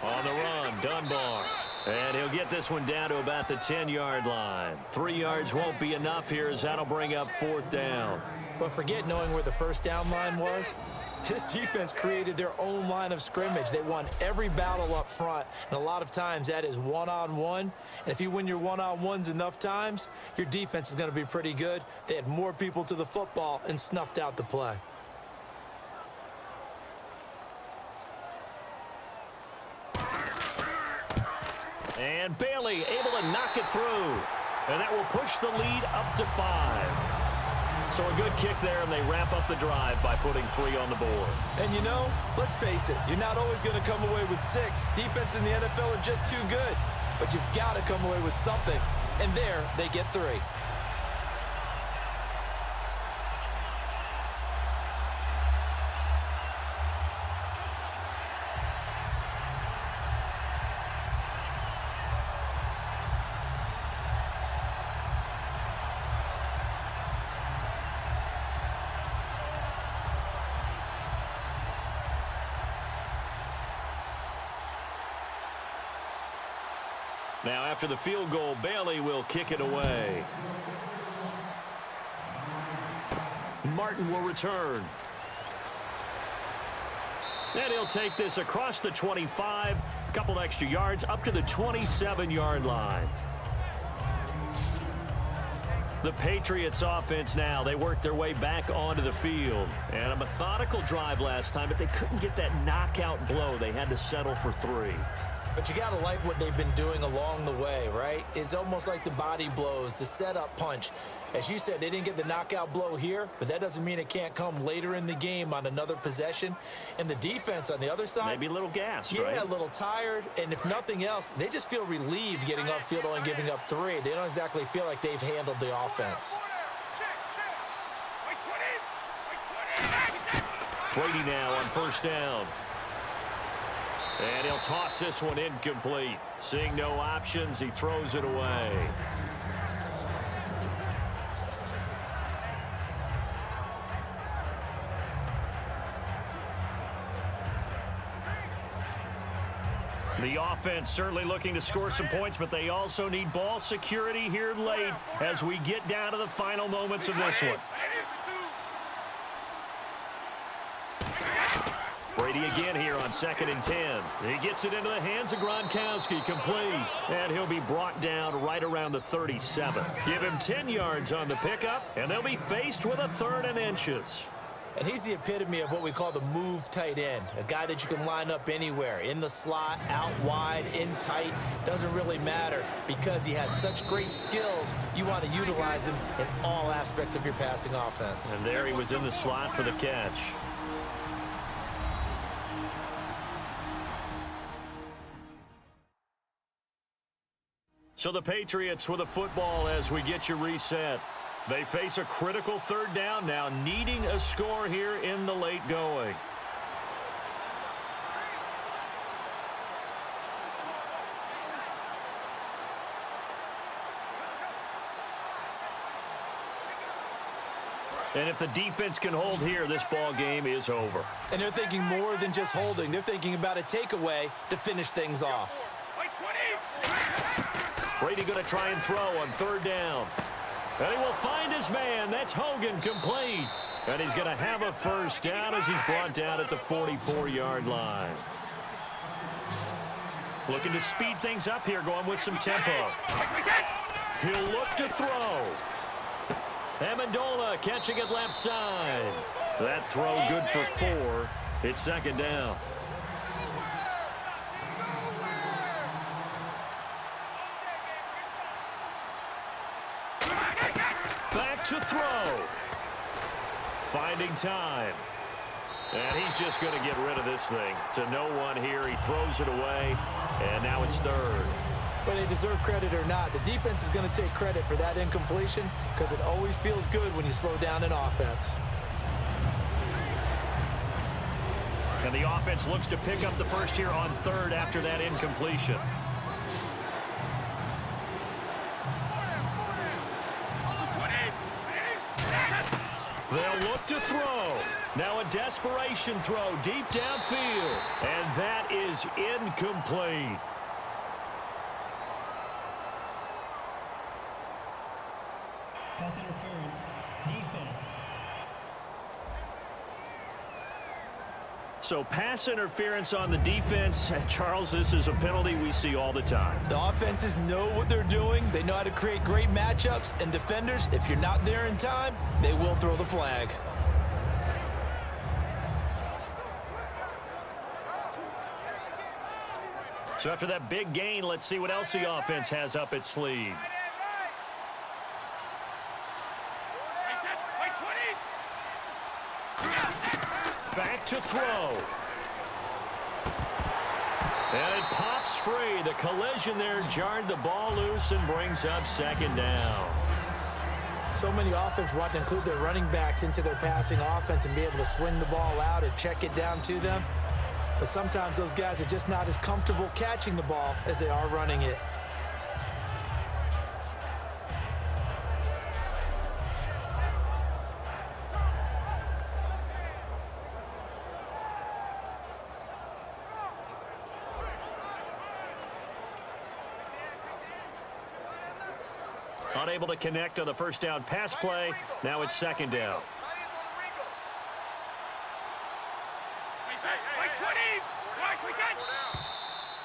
On the run, Dunbar. And he'll get this one down to about the 10-yard line. 3 yards won't be enough here as that'll bring up 4th down. But forget knowing where the first down line was. This defense created their own line of scrimmage. They won every battle up front, and a lot of times that is one-on-one. And if you win your one-on-ones enough times, your defense is going to be pretty good. They had more people to the football and snuffed out the play. And Bailey able to knock it through. And that will push the lead up to 5. So a good kick there, and they wrap up the drive by putting 3 on the board. And you know, let's face it, you're not always going to come away with 6. Defense in the NFL are just too good. But you've got to come away with something. And there, they get 3. Now, after the field goal, Bailey will kick it away. Martin will return. And he'll take this across the 25, a couple extra yards, up to the 27-yard line. The Patriots offense now, they worked their way back onto the field. And a methodical drive last time, but they couldn't get that knockout blow. They had to settle for 3. But you got to like what they've been doing along the way, right? It's almost like the body blows, the setup punch. As you said, they didn't get the knockout blow here, but that doesn't mean it can't come later in the game on another possession. And the defense on the other side, maybe a little gassed, right? right? Yeah, a little tired. And if nothing else, they just feel relieved getting upfield only giving up 3. They don't exactly feel like they've handled the offense. Brady now on first down. And he'll toss this one incomplete. Seeing no options, he throws it away. The offense certainly looking to score some points, but they also need ball security here late as we get down to the final moments of this one. Brady again here on 2nd and 10. He gets it into the hands of Gronkowski, complete. And he'll be brought down right around the 37. Give him 10 yards on the pickup, and they'll be faced with a 3rd and inches. And he's the epitome of what we call the move tight end, a guy that you can line up anywhere, in the slot, out wide, in tight, doesn't really matter because he has such great skills. You want to utilize him in all aspects of your passing offense. And there he was in the slot for the catch. So the Patriots with a football as we get you reset. They face a critical 3rd down now, needing a score here in the late going. And if the defense can hold here, this ball game is over. And they're thinking more than just holding. They're thinking about a takeaway to finish things off. Brady going to try and throw on 3rd down. And he will find his man. That's Hogan, complete. And he's going to have a first down as he's brought down at the 44-yard line. Looking to speed things up here, going with some tempo. He'll look to throw. Amendola catching it left side. That throw good for 4. It's 2nd down. Back to throw. Finding time. And he's just going to get rid of this thing. To no one here. He throws it away. And now it's 3rd. Whether they deserve credit or not, the defense is going to take credit for that incompletion because it always feels good when you slow down an offense. And the offense looks to pick up the first here on 3rd after that incompletion. They'll look to throw. Now a desperation throw deep downfield. And that is incomplete. Pass interference. Defense. So pass interference on the defense. Charles, this is a penalty we see all the time. The offenses know what they're doing. They know how to create great matchups. And defenders, if you're not there in time, they will throw the flag. So after that big gain, let's see what else the offense has up its sleeve. Back to throw. And it pops free. The collision there jarred the ball loose and brings up 2nd down. So many offenses want to include their running backs into their passing offense and be able to swing the ball out or check it down to them. But sometimes those guys are just not as comfortable catching the ball as they are running it. Unable to connect on the first down pass play. Now it's 2nd down.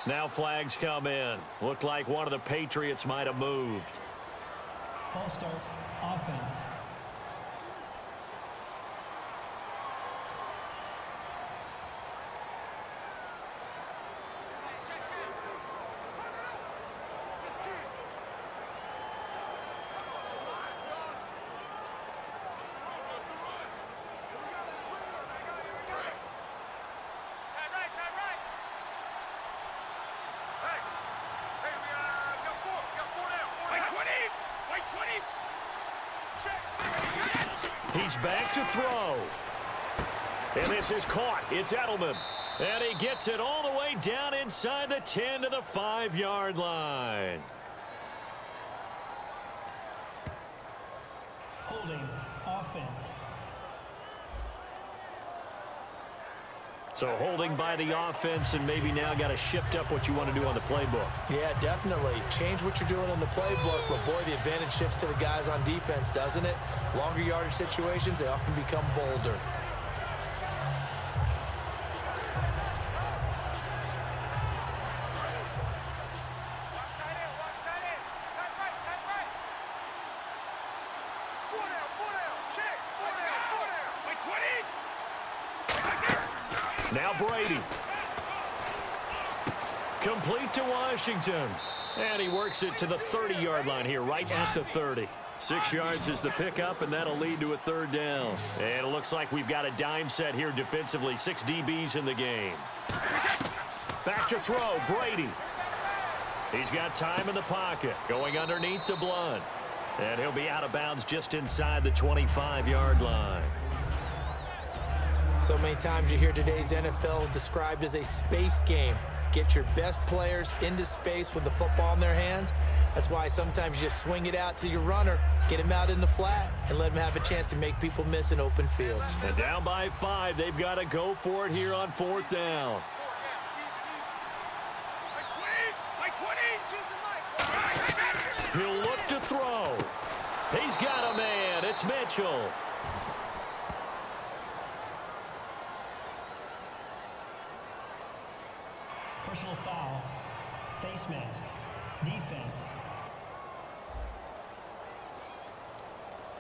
Now flags come in. Looked like one of the Patriots might have moved. False start. Offense. He's back to throw. And this is caught. It's Edelman. And he gets it all the way down inside the 10 to the 5-yard line. Holding offense. So holding by the offense, and maybe now got to shift up what you want to do on the playbook. Yeah, definitely. Change what you're doing in the playbook, but boy, the advantage shifts to the guys on defense, doesn't it? Longer yardage situations, they often become bolder. Now Brady. Complete to Washington. And he works it to the 30-yard line here, right at the 30. 6 yards is the pickup, and that'll lead to a 3rd down. And it looks like we've got a dime set here defensively. 6 DBs in the game. Back to throw, Brady. He's got time in the pocket. Going underneath to Blunt. And he'll be out of bounds just inside the 25-yard line. So many times you hear today's NFL described as a space game. Get your best players into space with the football in their hands. That's why sometimes you just swing it out to your runner, get him out in the flat, and let him have a chance to make people miss an open field. And down by 5, they've got to go for it here on 4th down. He'll look to throw. He's got a man. It's Mitchell. Personal foul. Face mask. Defense.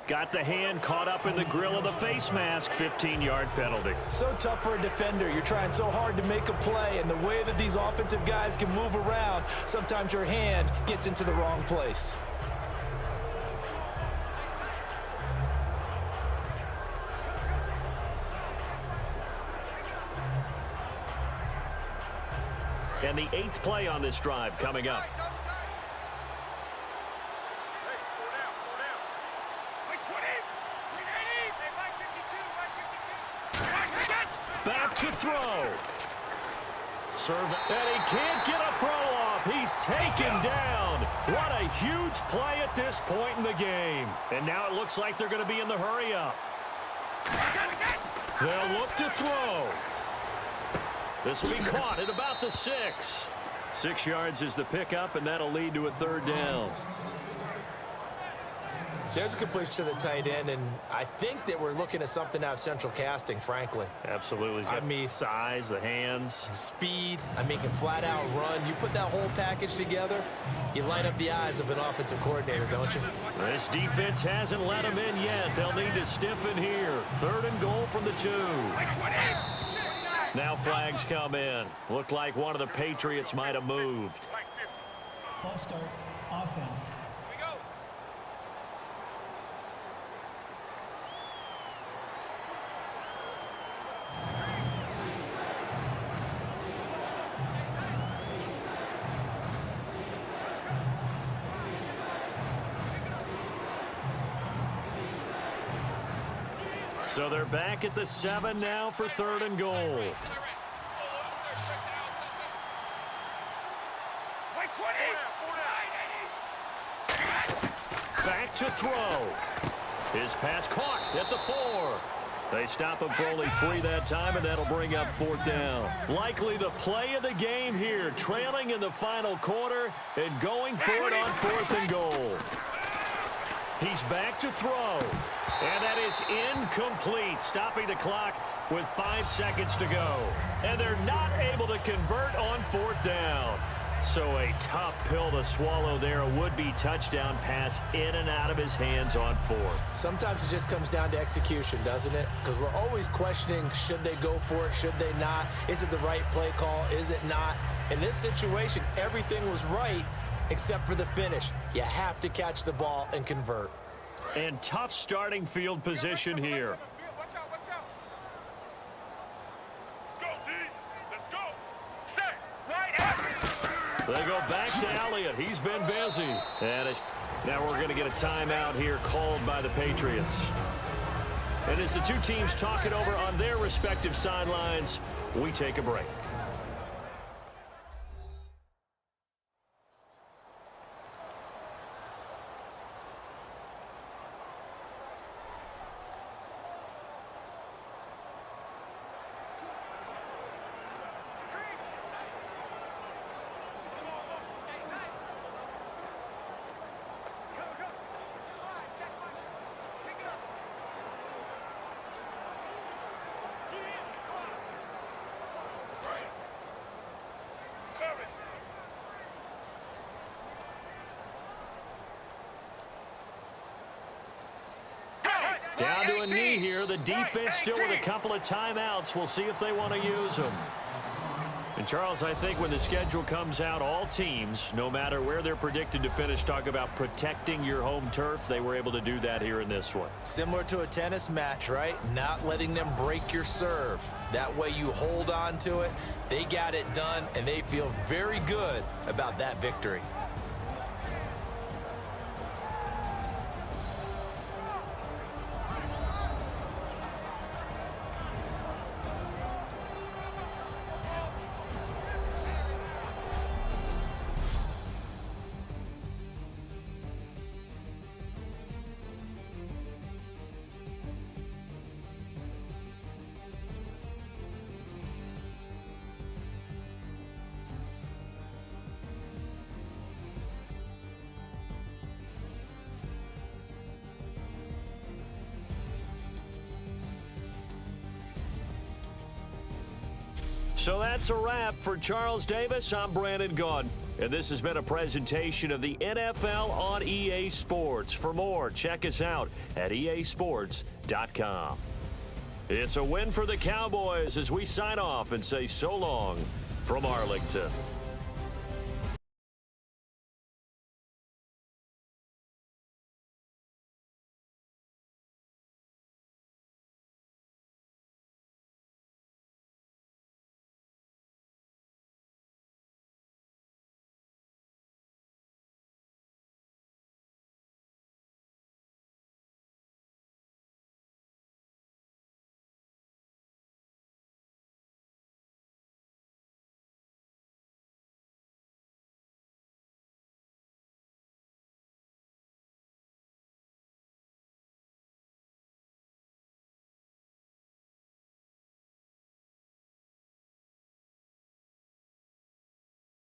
Got the hand caught up in the grill of the face mask. 15-yard penalty. So tough for a defender. You're trying so hard to make a play, and the way that these offensive guys can move around, sometimes your hand gets into the wrong place. And the 8th play on this drive coming up. Back to throw. Serve, and he can't get a throw off. He's taken down. What a huge play at this point in the game. And now it looks like they're going to be in the hurry up. They'll look to throw. This will be caught at about the 6. 6 yards is the pickup, and that'll lead to a 3rd down. There's a completion to the tight end, and I think that we're looking at something out of central casting, frankly. Absolutely. I mean, size, the hands. Speed. I mean, can flat out run. You put that whole package together, you light up the eyes of an offensive coordinator, don't you? This defense hasn't let him in yet. They'll need to stiffen here. 3rd and goal from the 2. Now flags come in. Looked like one of the Patriots might have moved. False start. Offense. So they're back at the 7 now for 3rd and goal. Back to throw. His pass caught at the 4. They stop him for only 3 that time, and that'll bring up 4th down. Likely the play of the game here, trailing in the final quarter and going for it on 4th and goal. He's back to throw. And that is incomplete, stopping the clock with 5 seconds to go. And they're not able to convert on 4th down. So a tough pill to swallow there. A would-be touchdown pass in and out of his hands on 4th. Sometimes it just comes down to execution, doesn't it? Because we're always questioning, should they go for it, should they not? Is it the right play call, is it not? In this situation, everything was right except for the finish. You have to catch the ball and convert. And tough starting field position here. Watch out, watch out. Let's go, D. Let's go. Set. Right. They go back to Elliott. He's been busy. And now we're going to get a timeout here called by the Patriots. And as the two teams talk it over on their respective sidelines, we take a break. Down to a knee here. The defense still with a couple of timeouts. We'll see if they want to use them. And, Charles, I think when the schedule comes out, all teams, no matter where they're predicted to finish, talk about protecting your home turf. They were able to do that here in this one. Similar to a tennis match, right? Not letting them break your serve. That way you hold on to it. They got it done, and they feel very good about that victory. So that's a wrap for Charles Davis. I'm Brandon Gaudin, and this has been a presentation of the NFL on EA Sports. For more, check us out at easports.com. It's a win for the Cowboys as we sign off and say so long from Arlington.